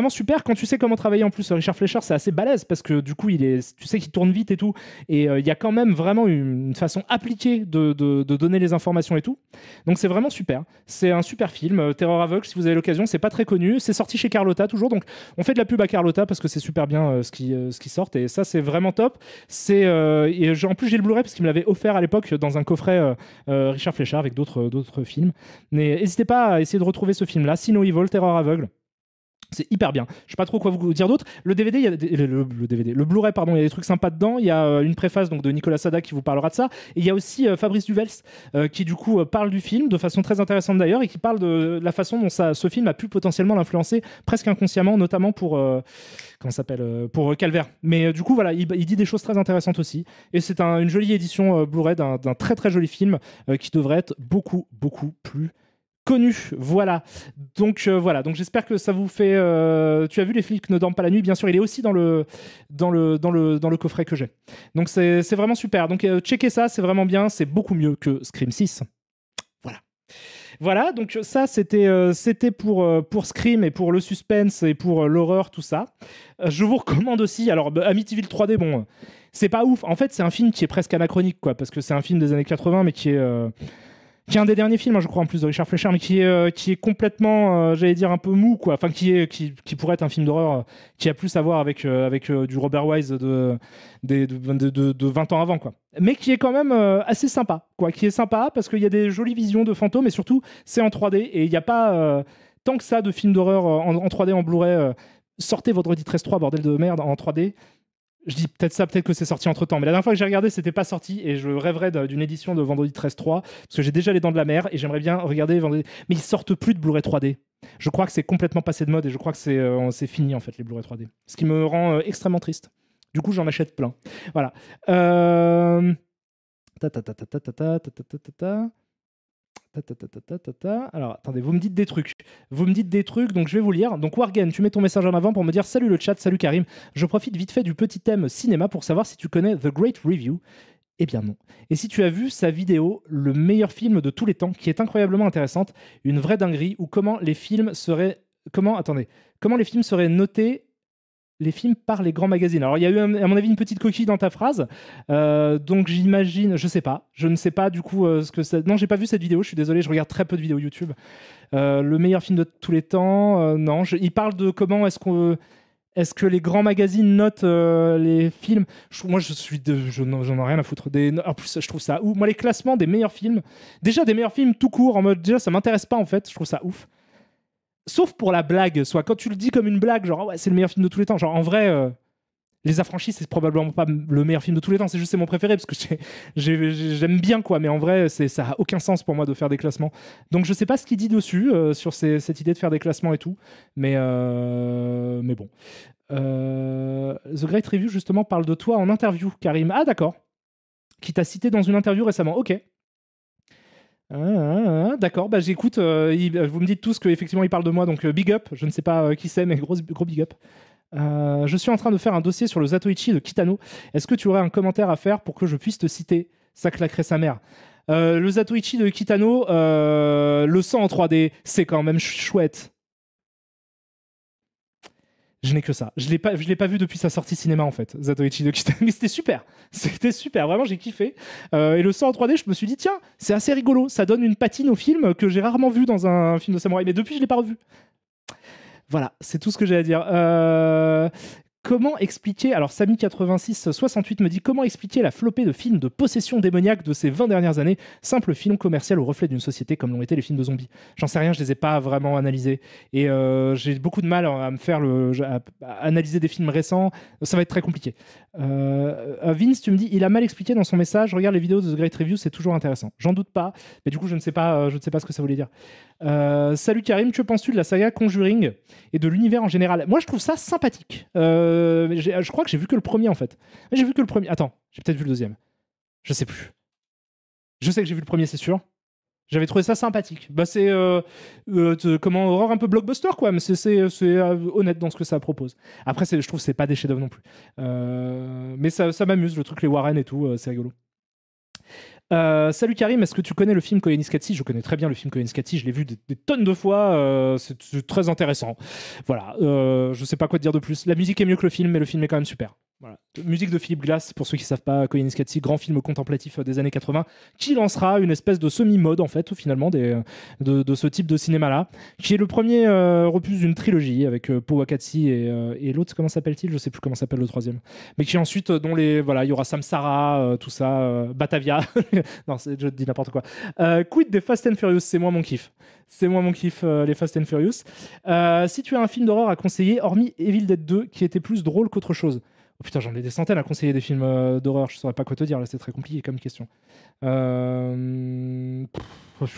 super. Quand tu sais comment travailler en plus, Richard Fleischer, c'est assez balèze parce que du coup, tu sais qu'il tourne vite et tout. Et il y a quand même vraiment une façon appliquée de donner les informations et tout. Donc c'est vraiment super. C'est un super film. Terreur aveugle, si vous avez l'occasion, c'est pas très connu. C'est sorti chez Carlotta toujours. Donc on fait de la pub à Carlotta parce que c'est super bien ce qui sort. Et ça, c'est vraiment top. En plus, j'ai le Blu-ray parce qu'il me l'avait offert à l'époque dans un coffret Richard Fleischer avec d'autres films. Mais n'hésitez pas à essayer de retrouver ce film-là. See No Evil, Terreur aveugle. C'est hyper bien. Je sais pas trop quoi vous dire d'autre. Le DVD, le Blu-ray, pardon, il y a des trucs sympas dedans. Il y a une préface donc de Nicolas Sada qui vous parlera de ça. Et il y a aussi Fabrice Duvels qui du coup parle du film de façon très intéressante d'ailleurs, et qui parle de la façon dont ce film a pu potentiellement l'influencer presque inconsciemment, notamment pour pour Calvaire. Mais du coup voilà, il dit des choses très intéressantes aussi. Et c'est une jolie édition Blu-ray d'un très très joli film qui devrait être beaucoup plus connu. Voilà. Donc j'espère que ça vous fait... Tu as vu Les flics ne dorment pas la nuit, bien sûr, il est aussi dans le coffret que j'ai. Donc c'est vraiment super. Donc checkez ça, c'est vraiment bien, c'est beaucoup mieux que Scream 6. Voilà, donc ça c'était pour Scream et pour le suspense et pour l'horreur, tout ça. Je vous recommande aussi, alors Amityville 3D, bon, c'est pas ouf. En fait, c'est un film qui est presque anachronique, quoi, parce que c'est un film des années 80, mais qui est un des derniers films, hein, je crois, en plus de Richard Fleischer, mais qui est complètement, j'allais dire, un peu mou, quoi. Enfin, qui pourrait être un film d'horreur qui a plus à voir avec du Robert Wise de 20 ans avant, quoi. Mais qui est quand même assez sympa, quoi. Qui est sympa parce qu'il y a des jolies visions de fantômes, et surtout, c'est en 3D, et il n'y a pas tant que ça de films d'horreur en 3D, en Blu-ray. Sortez Vendredi 13/3, bordel de merde, en 3D. Je dis peut-être que c'est sorti entre temps, mais la dernière fois que j'ai regardé, c'était pas sorti, et je rêverais d'une édition de Vendredi 13/3 parce que j'ai déjà Les Dents de la Mer et j'aimerais bien regarder Vendredi. Mais ils sortent plus de Blu-ray 3D. Je crois que c'est complètement passé de mode, et je crois que c'est fini en fait, les Blu-ray 3D. Ce qui me rend extrêmement triste. Du coup, j'en achète plein. Voilà. Alors, attendez, vous me dites des trucs. Donc je vais vous lire. Donc Wargen, tu mets ton message en avant pour me dire salut le chat, salut Karim. Je profite vite fait du petit thème cinéma pour savoir si tu connais The Great Review. Eh bien non. Et si tu as vu sa vidéo, le meilleur film de tous les temps, qui est incroyablement intéressante, une vraie dinguerie, ou comment les films seraient notés, les films par les grands magazines. Alors, il y a eu, à mon avis, une petite coquille dans ta phrase. Donc, j'imagine... Je ne sais pas, du coup, ce que ça... Non, j'ai pas vu cette vidéo, je suis désolé, je regarde très peu de vidéos YouTube. Le meilleur film de tous les temps, non. Il parle de comment est-ce que les grands magazines notent les films. Moi, j'en ai rien à foutre. En plus, je trouve ça ouf. Moi, les classements des meilleurs films... Déjà, des meilleurs films tout court, en mode... Déjà, ça m'intéresse pas, en fait. Je trouve ça ouf. Sauf pour la blague, soit quand tu le dis comme une blague, genre ouais, c'est le meilleur film de tous les temps. Genre en vrai, Les Affranchis, c'est probablement pas le meilleur film de tous les temps. C'est juste c'est mon préféré parce que j'aime bien, quoi. Mais en vrai, ça a aucun sens pour moi de faire des classements. Donc je sais pas ce qu'il dit dessus sur cette idée de faire des classements et tout. Mais bon. The Great Review justement parle de toi en interview, Karim. Ah d'accord. Qui t'a cité dans une interview récemment. Ok. D'accord, bah j'écoute. Vous me dites tous qu'effectivement il parle de moi, donc big up. Je ne sais pas qui c'est, mais gros big up. Je suis en train de faire un dossier sur le Zatoichi de Kitano. Est-ce que tu aurais un commentaire à faire pour que je puisse te citer? Ça claquerait sa mère. Le Zatoichi de Kitano, le sang en 3D, c'est quand même chouette. Je n'ai que ça. Je l'ai pas vu depuis sa sortie cinéma en fait, Zatoichi no Kitami. Mais c'était super. C'était super. Vraiment, j'ai kiffé. Et le sort en 3D, je me suis dit, tiens, c'est assez rigolo. Ça donne une patine au film que j'ai rarement vu dans un film de samouraï. Mais depuis, je l'ai pas revu. Voilà, c'est tout ce que j'ai à dire. Comment expliquer, alors Samy8668 me dit comment expliquer la flopée de films de possession démoniaque de ces 20 dernières années, simple film commercial au reflet d'une société comme l'ont été les films de zombies. J'en sais rien, je les ai pas vraiment analysés et j'ai beaucoup de mal à me faire à analyser des films récents, ça va être très compliqué. Vince, tu me dis, il a mal expliqué dans son message, regarde les vidéos de The Great Review, c'est toujours intéressant. J'en doute pas, mais du coup je ne sais pas ce que ça voulait dire. Salut Karim, que penses-tu de la saga Conjuring et de l'univers en général? Moi je trouve ça sympathique. Je crois que j'ai vu que le premier en fait. J'ai vu que le premier. Attends, j'ai peut-être vu le deuxième. Je sais plus. Je sais que j'ai vu le premier, c'est sûr. J'avais trouvé ça sympathique. Bah c'est comment horreur un peu blockbuster quoi, mais c'est honnête dans ce que ça propose. Après je trouve que c'est pas des chefs-d'œuvre non plus. Mais ça m'amuse le truc les Warren et tout, c'est rigolo. Salut Karim, est-ce que tu connais le film Koyaanisqatsi? Je connais très bien le film Koyaanisqatsi, je l'ai vu des tonnes de fois, c'est très intéressant. Voilà, je sais pas quoi te dire de plus. La musique est mieux que le film, mais le film est quand même super. Voilà. Musique de Philippe Glass, pour ceux qui ne savent pas, Koyaanisqatsi, grand film contemplatif des années 80, qui lancera une espèce de semi-mode, en fait, finalement, de ce type de cinéma-là, qui est le premier opus d'une trilogie avec Powakatsi et l'autre, comment s'appelle-t-il? Je sais plus comment s'appelle le troisième. Mais qui ensuite, voilà, il y aura Samsara, tout ça, Batavia. Non, je dis n'importe quoi. Quid des Fast and Furious, c'est moi mon kiff. C'est moi mon kiff, les Fast and Furious. Si tu as un film d'horreur à conseiller, hormis Evil Dead 2, qui était plus drôle qu'autre chose. Oh putain, j'en ai des centaines à conseiller des films d'horreur, je saurais pas quoi te dire, là c'est très compliqué comme question. Je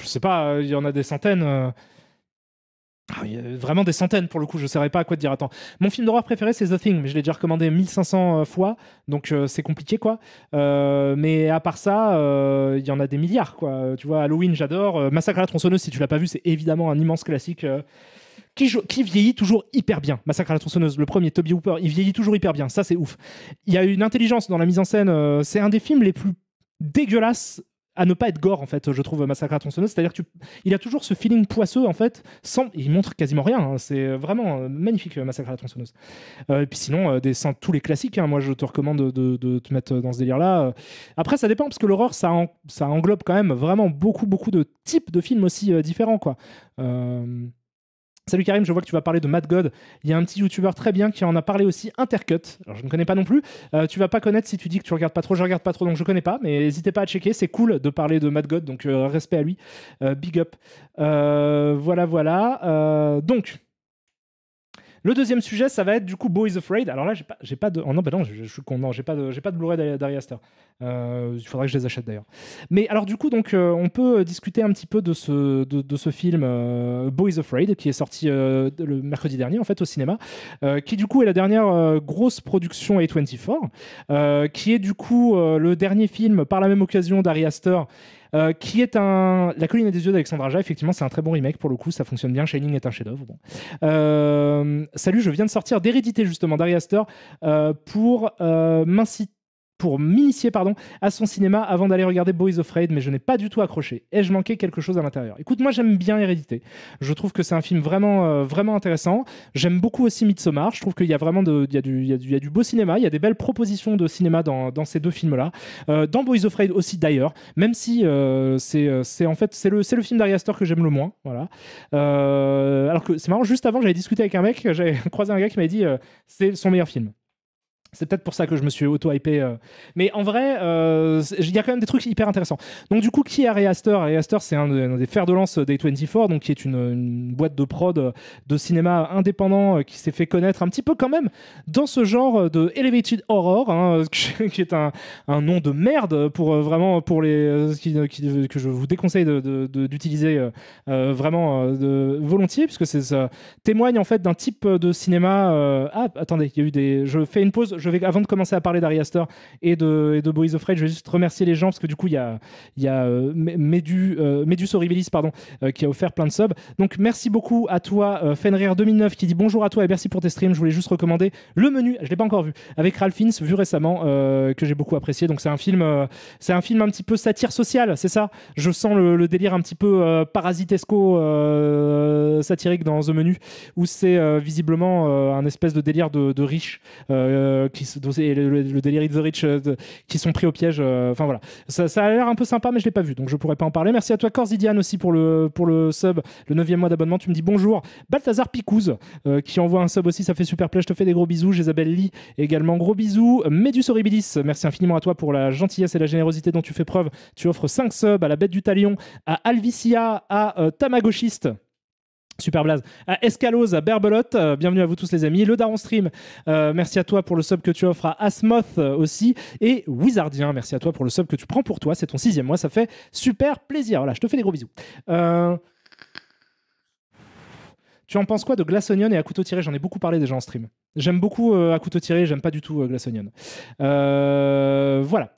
sais pas, il y en a des centaines. Il y a vraiment des centaines pour le coup, je ne saurais pas à quoi te dire. Attends, mon film d'horreur préféré c'est The Thing, mais je l'ai déjà recommandé 1500 fois, donc c'est compliqué quoi. Mais à part ça, il y en a des milliards quoi. Tu vois, Halloween j'adore, Massacre à la tronçonneuse si tu l'as pas vu, c'est évidemment un immense classique qui vieillit toujours hyper bien. Massacre à la tronçonneuse, le premier, Toby Hooper, il vieillit toujours hyper bien, ça c'est ouf. Il y a une intelligence dans la mise en scène, c'est un des films les plus dégueulasses à ne pas être gore en fait, je trouve, Massacre à la tronçonneuse, c'est-à-dire il a toujours ce feeling poisseux en fait, il montre quasiment rien, hein. C'est vraiment magnifique Massacre à la tronçonneuse. Et puis sinon tous les classiques, hein. Moi je te recommande de te mettre dans ce délire là. Après ça dépend parce que l'horreur ça englobe quand même vraiment beaucoup de types de films aussi différents quoi. Salut Karim, je vois que tu vas parler de Mad God. Il y a un petit youtubeur très bien qui en a parlé aussi, Intercut. Alors je ne connais pas non plus. Tu vas pas connaître si tu dis que tu regardes pas trop. Je regarde pas trop donc je connais pas, mais n'hésitez pas à checker. C'est cool de parler de Mad God, donc respect à lui. Big up. Voilà. Donc. Le deuxième sujet, ça va être du coup Bo is Afraid. Alors là, j'ai pas de. Oh non, bah non, je suis con. Non, j'ai pas de Blu-ray d'Ari Aster. Il faudrait que je les achète d'ailleurs. Mais alors du coup, donc, on peut discuter un petit peu de ce film Bo is Afraid, qui est sorti le mercredi dernier en fait au cinéma, qui du coup est la dernière grosse production A24, qui est du coup le dernier film par la même occasion d'Ari Aster. Qui est La colline des yeux d'Alexandre Aja. Effectivement, c'est un très bon remake pour le coup, ça fonctionne bien. Shining est un chef-d'œuvre. Bon. Salut, je viens de sortir d'Hérédité justement d'Ari Aster pour m'initier à son cinéma avant d'aller regarder Bo is Afraid, mais je n'ai pas du tout accroché. Ai-je manqué quelque chose à l'intérieur? Écoute, moi j'aime bien Hérédité. Je trouve que c'est un film vraiment intéressant. J'aime beaucoup aussi Midsommar. Je trouve qu'il y a vraiment il y a du beau cinéma. Il y a des belles propositions de cinéma dans ces deux films-là. Dans Bo is Afraid aussi d'ailleurs, même si c'est en fait c'est le film d'Ari Aster que j'aime le moins. Voilà. Alors que c'est marrant, juste avant j'avais discuté avec un mec, j'avais croisé un gars qui m'avait dit c'est son meilleur film. C'est peut-être pour ça que je me suis auto-hypé. Mais en vrai, il y a quand même des trucs hyper intéressants. Donc du coup, qui est Ari Aster? Ari Aster, c'est un des fers de lance d'A24, donc qui est une boîte de prod de cinéma indépendant qui s'est fait connaître un petit peu quand même dans ce genre de elevated horror, hein, qui est un nom de merde vraiment pour les que je vous déconseille d'utiliser vraiment volontiers, puisque ça témoigne en fait d'un type de cinéma. Attendez, il y a eu je fais une pause. avant de commencer à parler d'Ari Aster et de Boys of Rage, je vais juste remercier les gens parce que du coup, il y a Medus Horribilis, pardon, qui a offert plein de subs. Donc, merci beaucoup à toi, Fenrir 2009, qui dit bonjour à toi et merci pour tes streams. Je voulais juste recommander Le Menu, je l'ai pas encore vu, avec Ralph Fiennes, vu récemment, que j'ai beaucoup apprécié. Donc, c'est un film un petit peu satire sociale, c'est ça. Je sens le délire un petit peu parasitesco satirique dans The Menu, où c'est visiblement un espèce de délire de riches, le délire de the rich qui sont pris au piège. Enfin voilà, ça a l'air un peu sympa, mais je l'ai pas vu, donc je pourrais pas en parler. Merci à toi, Corsidian, aussi pour le sub, le 9e mois d'abonnement. Tu me dis bonjour. Balthazar Picouz, qui envoie un sub aussi, ça fait super plaisir. Je te fais des gros bisous. Isabelle Lee également, gros bisous. Medus Horribilis, merci infiniment à toi pour la gentillesse et la générosité dont tu fais preuve. Tu offres 5 subs à la Bête du Talion, à Alvicia, à Tamagoshiste. Super blaze. À Escalos, à Berbelotte, bienvenue à vous tous les amis. Le Daron Stream, merci à toi pour le sub que tu offres à Asmoth aussi. Et Wizardien, merci à toi pour le sub que tu prends pour toi. C'est ton 6e mois, ça fait super plaisir. Voilà, je te fais des gros bisous. Tu en penses quoi de Glass Onion et à couteau tiré? J'en ai beaucoup parlé déjà en stream. J'aime beaucoup à couteau tiré, j'aime pas du tout Glass Onion. Voilà.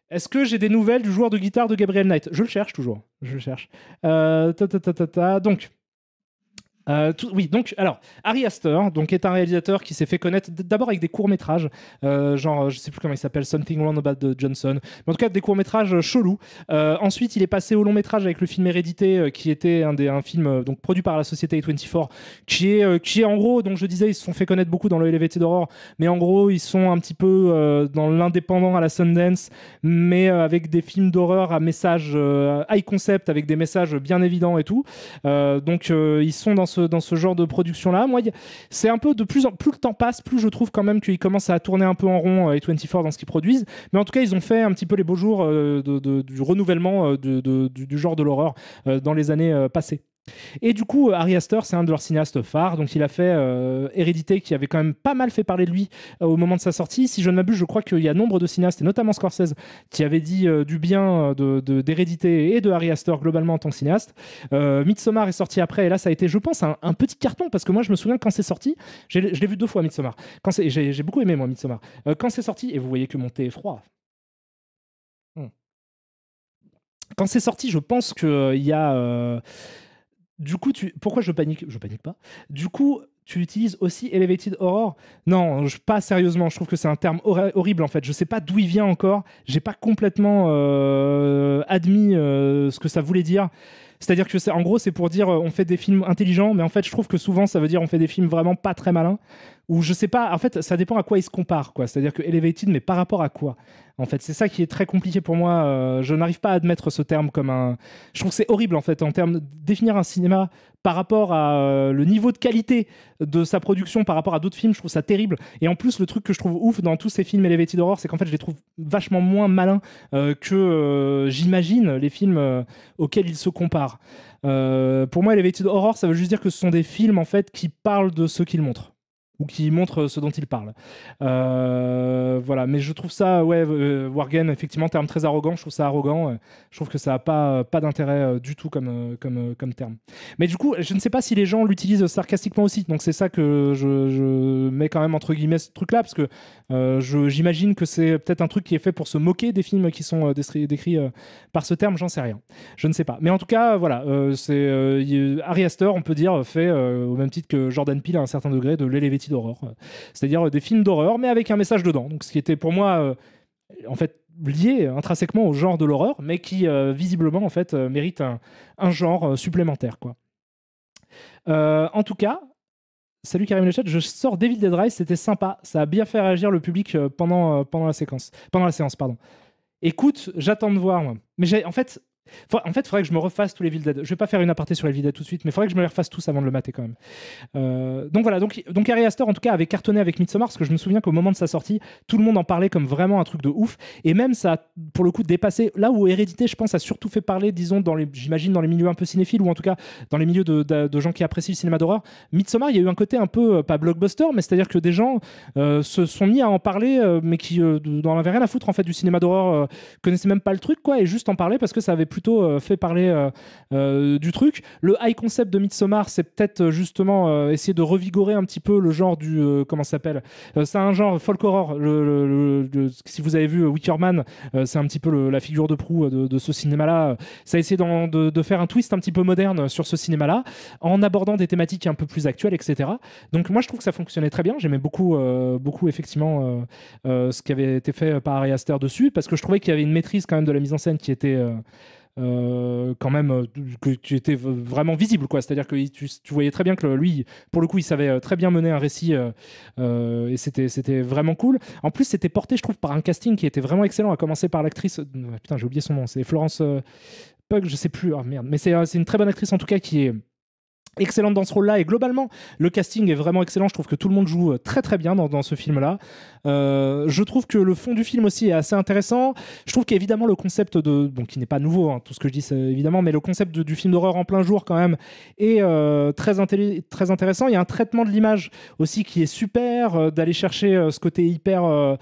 Est-ce que j'ai des nouvelles du joueur de guitare de Gabriel Knight? Je le cherche toujours. Je le cherche. Donc... oui, donc, alors, Ari Aster donc, est un réalisateur qui s'est fait connaître d'abord avec des courts-métrages, genre, je sais plus comment il s'appelle, Something Wrong About the Johnson, mais en tout cas, des courts-métrages chelous. Ensuite, il est passé au long-métrage avec le film Hérédité, qui était un film donc, produit par la société A24, qui est en gros, donc je disais, ils se sont fait connaître beaucoup dans le Elevated Horror, mais en gros, ils sont un petit peu dans l'indépendant à la Sundance, mais avec des films d'horreur à message high concept, avec des messages bien évidents et tout. Donc, ils sont dans ce genre de production-là. Moi, c'est un peu plus le temps passe, plus je trouve quand même qu'ils commencent à tourner un peu en rond A24 dans ce qu'ils produisent. Mais en tout cas, ils ont fait un petit peu les beaux jours du renouvellement du genre de l'horreur dans les années passées. Et du coup, Ari Aster, c'est un de leurs cinéastes phares. Donc, il a fait Hérédité, qui avait quand même pas mal fait parler de lui au moment de sa sortie. Si je ne m'abuse, je crois qu'il y a nombre de cinéastes, et notamment Scorsese, qui avaient dit du bien d'Hérédité et de Ari Aster globalement en tant que cinéaste. Midsommar est sorti après, et là, ça a été, je pense, un petit carton, parce que moi, je me souviens quand c'est sorti, je l'ai vu 2 fois, Midsommar. J'ai beaucoup aimé, moi, Midsommar. Quand c'est sorti, et vous voyez que mon thé est froid. Quand c'est sorti, je pense qu'il y a... Du coup, pourquoi je panique? Je panique pas. Du coup, tu utilises aussi Elevated Horror? Non, pas sérieusement. Je trouve que c'est un terme horrible en fait. Je sais pas d'où il vient encore. J'ai pas complètement admis ce que ça voulait dire. C'est-à-dire que en gros, c'est pour dire on fait des films intelligents, mais en fait, je trouve que souvent, ça veut dire on fait des films vraiment pas très malins. Ou je sais pas. En fait, ça dépend à quoi ils se comparent, quoi. C'est-à-dire que Elevated, mais par rapport à quoi? En fait, c'est ça qui est très compliqué pour moi. Je n'arrive pas à admettre ce terme comme un... Je trouve que c'est horrible, en fait, en termes de définir un cinéma par rapport à le niveau de qualité de sa production par rapport à d'autres films. Je trouve ça terrible. Et en plus, le truc que je trouve ouf dans tous ces films Elevated Horror, c'est qu'en fait, je les trouve vachement moins malins que j'imagine les films auxquels ils se comparent. Pour moi, Elevated Horror, ça veut juste dire que ce sont des films, en fait, qui parlent de ce qu'ils montrent. Ou qui montre ce dont il parle. Voilà, mais je trouve ça, Wargen, effectivement, terme très arrogant, je trouve ça arrogant, je trouve que ça n'a pas d'intérêt du tout comme terme. Mais du coup, je ne sais pas si les gens l'utilisent sarcastiquement aussi, donc c'est ça que je mets quand même entre guillemets ce truc-là, parce que j'imagine que c'est peut-être un truc qui est fait pour se moquer des films qui sont décrits par ce terme, j'en sais rien. Je ne sais pas. Mais en tout cas, voilà, c'est Ari Aster, on peut dire, fait au même titre que Jordan Peele à un certain degré de l'Elevated d'horreur, c'est-à-dire des films d'horreur mais avec un message dedans, donc ce qui était pour moi en fait lié intrinsèquement au genre de l'horreur mais qui visiblement en fait mérite un genre supplémentaire quoi. En tout cas, salut Karim le chat, je sors Devil Dead Rise, c'était sympa, ça a bien fait réagir le public pendant la séance pardon. Écoute, j'attends de voir moi. Mais en fait, il faudrait que je me refasse tous les Evil Dead. Je vais pas faire une aparté sur les Evil Dead tout de suite, mais il faudrait que je me les refasse tous avant de le mater quand même. Donc voilà, donc Ari Aster en tout cas avait cartonné avec Midsommar, parce que je me souviens qu'au moment de sa sortie, tout le monde en parlait comme vraiment un truc de ouf, et même ça a pour le coup dépassé, là où Hérédité je pense a surtout fait parler, disons, j'imagine dans les milieux un peu cinéphiles, ou en tout cas dans les milieux de gens qui apprécient le cinéma d'horreur. Midsommar, il y a eu un côté un peu, pas blockbuster, mais c'est-à-dire que des gens se sont mis à en parler, mais qui n'en avaient rien à foutre en fait du cinéma d'horreur, connaissaient même pas le truc quoi, et juste en parlaient parce que ça avait plutôt fait parler du truc. Le high concept de Midsommar, c'est peut-être justement essayer de revigorer un petit peu le genre du... comment ça s'appelle c'est un genre folk horror. Si vous avez vu Wicker Man, c'est un petit peu la figure de proue de ce cinéma-là. Ça a essayé de faire un twist un petit peu moderne sur ce cinéma-là, en abordant des thématiques un peu plus actuelles, etc. Donc moi, je trouve que ça fonctionnait très bien. J'aimais beaucoup, effectivement, ce qui avait été fait par Ari Aster dessus, parce que je trouvais qu'il y avait une maîtrise quand même de la mise en scène qui était... quand même qui était vraiment visible, quoi. C'est-à-dire que tu voyais très bien que lui, pour le coup, il savait très bien mener un récit et c'était vraiment cool. En plus, c'était porté, je trouve, par un casting qui était vraiment excellent, à commencer par l'actrice, putain, j'ai oublié son nom, c'est Florence Pugh, je sais plus, oh merde, mais c'est une très bonne actrice en tout cas, qui est excellente dans ce rôle-là, et globalement le casting est vraiment excellent. Je trouve que tout le monde joue très très bien dans ce film-là. Je trouve que le fond du film aussi est assez intéressant. Je trouve qu'évidemment le concept qui n'est pas nouveau, hein, tout ce que je dis c'est évidemment, mais le concept du film d'horreur en plein jour quand même est très intéressant. Il y a un traitement de l'image aussi qui est super, d'aller chercher ce côté hyper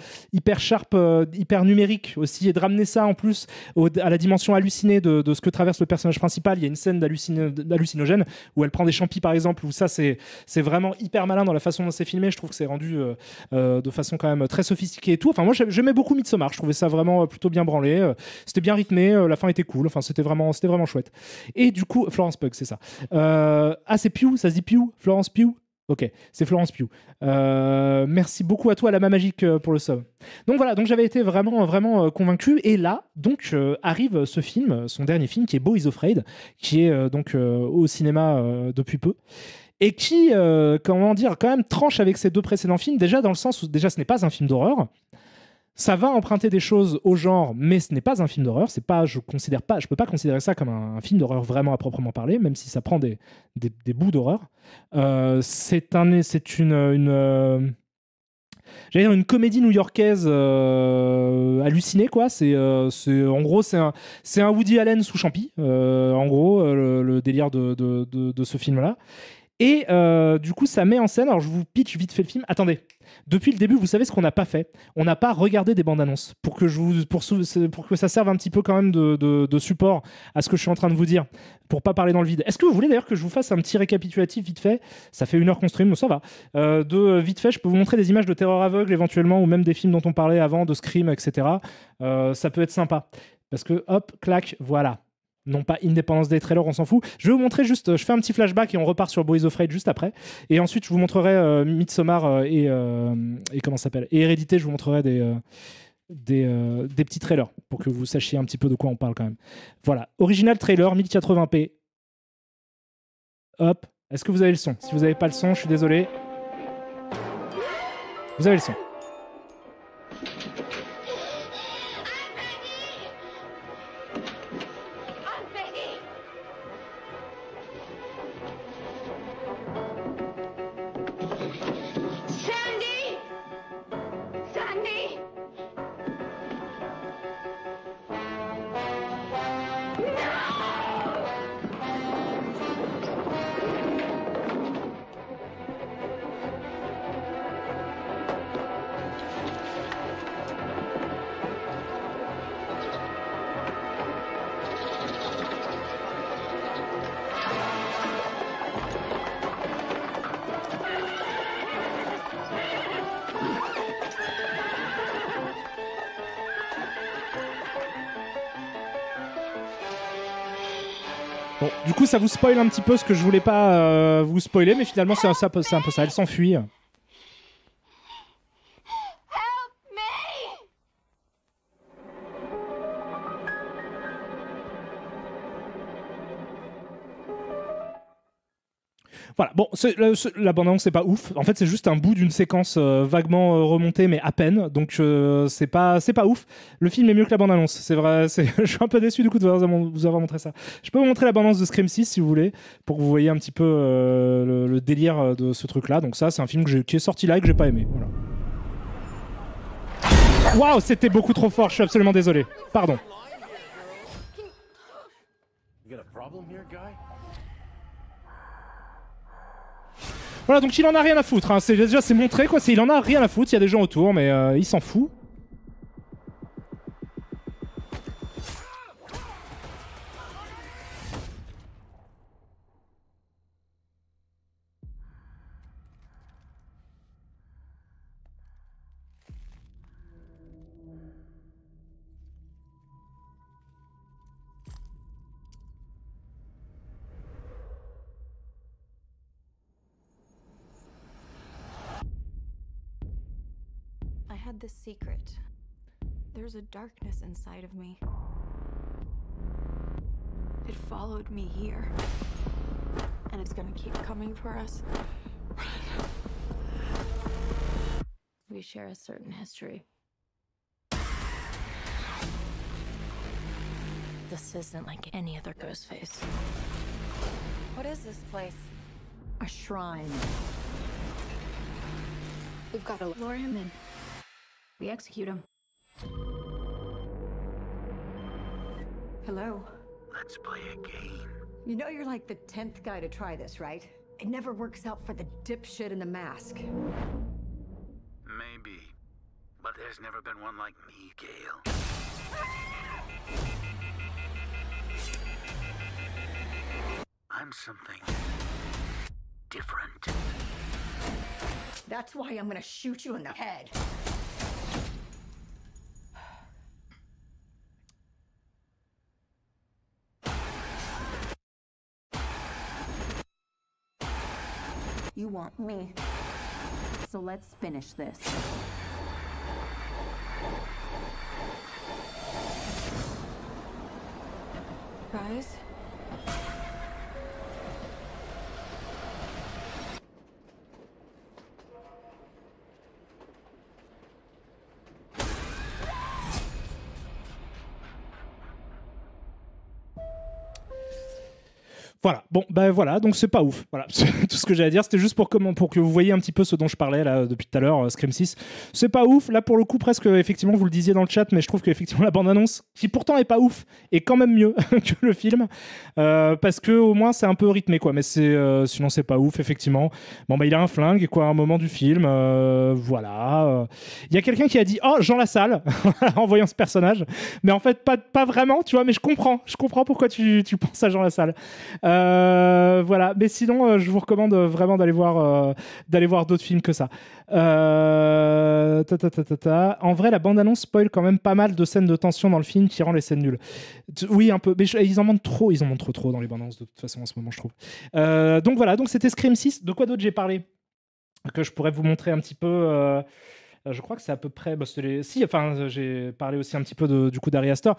sharp, hyper numérique aussi, et de ramener ça en plus à la dimension hallucinée de ce que traverse le personnage principal. Il y a une scène d'hallucinogène où elle prend des champis par exemple, où ça c'est vraiment hyper malin dans la façon dont c'est filmé. Je trouve que c'est rendu de façon quand même très sophistiquée et tout. Enfin, moi j'aimais beaucoup Midsommar, je trouvais ça vraiment plutôt bien branlé, c'était bien rythmé, la fin était cool, enfin c'était vraiment chouette. Et du coup, Florence Pugh, c'est ça. C'est Pugh, ça se dit Pugh, Florence Pugh. Ok, c'est Florence Pugh. Merci beaucoup à toi, la main magique, pour le sub. Donc voilà, donc j'avais été vraiment convaincu. Et là, donc arrive ce film, son dernier film, qui est Beau is Afraid, qui est donc au cinéma depuis peu. Et qui, comment dire, quand même tranche avec ses deux précédents films, déjà dans le sens où déjà ce n'est pas un film d'horreur. Ça va emprunter des choses au genre, mais ce n'est pas un film d'horreur. C'est pas, je peux pas considérer ça comme un film d'horreur vraiment à proprement parler, même si ça prend des bouts d'horreur. C'est une comédie new-yorkaise hallucinée, quoi. En gros, c'est un Woody Allen sous champi, en gros, le délire de ce film-là. Et du coup, ça met en scène... Alors, je vous pitch vite fait le film. Attendez, depuis le début, vous savez ce qu'on n'a pas fait. On n'a pas regardé des bandes annonces pour que ça serve un petit peu quand même de support à ce que je suis en train de vous dire, pour pas parler dans le vide. Est-ce que vous voulez d'ailleurs que je vous fasse un petit récapitulatif vite fait? Ça fait 1 heure qu'on stream, mais ça va. Vite fait, je peux vous montrer des images de Terreur aveugle éventuellement, ou même des films dont on parlait avant, de Scream, etc. Ça peut être sympa. Parce que, hop, clac, voilà. Non pas Indépendance des trailers, on s'en fout. Je vais vous montrer juste, je fais un petit flashback et on repart sur Boys of Rage juste après. Et ensuite, je vous montrerai Midsommar et comment ça s'appelle, et Hérédité. Je vous montrerai des petits trailers pour que vous sachiez un petit peu de quoi on parle quand même. Voilà, original trailer 1080p. Hop, est-ce que vous avez le son? Si vous n'avez pas le son, je suis désolé. Vous avez le son. Bon, du coup, ça vous spoil un petit peu ce que je voulais pas vous spoiler, mais finalement, c'est un peu ça. Elle s'enfuit. Voilà, bon, la bande-annonce, c'est pas ouf. En fait, c'est juste un bout d'une séquence vaguement remontée, mais à peine. Donc, c'est pas ouf. Le film est mieux que la bande-annonce. C'est vrai, je suis un peu déçu du coup de vous avoir montré ça. Je peux vous montrer la bande-annonce de Scream 6 si vous voulez, pour que vous voyez un petit peu le délire de ce truc-là. Donc, ça, c'est un film qui est sorti là et que j'ai pas aimé. Voilà. Waouh, c'était beaucoup trop fort. Je suis absolument désolé. Pardon. Voilà, donc il en a rien à foutre, hein. C'est montré quoi, il en a rien à foutre, il y a des gens autour, mais il s'en fout. had this secret. There's a darkness inside of me. It followed me here. And it's gonna keep coming for us. We share a certain history. This isn't like any other ghost face. What is this place? A shrine. We've got to lure him in. We execute him. Hello. Let's play a game. You know you're like the 10th guy to try this, right? It never works out for the dipshit in the mask. Maybe. But there's never been one like me, Gale. I'm something different. That's why I'm gonna shoot you in the head. You want me. So let's finish this. Guys? Voilà, bon, ben voilà, donc c'est pas ouf. Voilà, tout ce que j'ai à dire, c'était juste pour que vous voyez un petit peu ce dont je parlais là depuis tout à l'heure, Scream 6. C'est pas ouf, là pour le coup, presque, effectivement, vous le disiez dans le chat, mais je trouve qu'effectivement la bande-annonce, qui pourtant est pas ouf, est quand même mieux que le film, parce que au moins c'est un peu rythmé, quoi, mais sinon c'est pas ouf, effectivement. Bon, bah il a un flingue, quoi, à un moment du film, voilà. Il y a quelqu'un qui a dit « Oh, Jean Lassalle !» en voyant ce personnage, mais en fait, pas vraiment, tu vois, mais je comprends pourquoi tu penses à Jean Lassalle. Voilà, mais sinon je vous recommande vraiment d'aller voir d'autres films que ça. En vrai, la bande-annonce spoil quand même pas mal de scènes de tension dans le film qui rend les scènes nulles. Oui, un peu, mais ils en montrent trop dans les bandes-annonces de toute façon en ce moment, je trouve. Donc voilà, donc c'était Scream 6. De quoi d'autre j'ai parlé que je pourrais vous montrer un petit peu. Je crois que c'est à peu près. J'ai parlé aussi un petit peu du coup d'Ari Aster.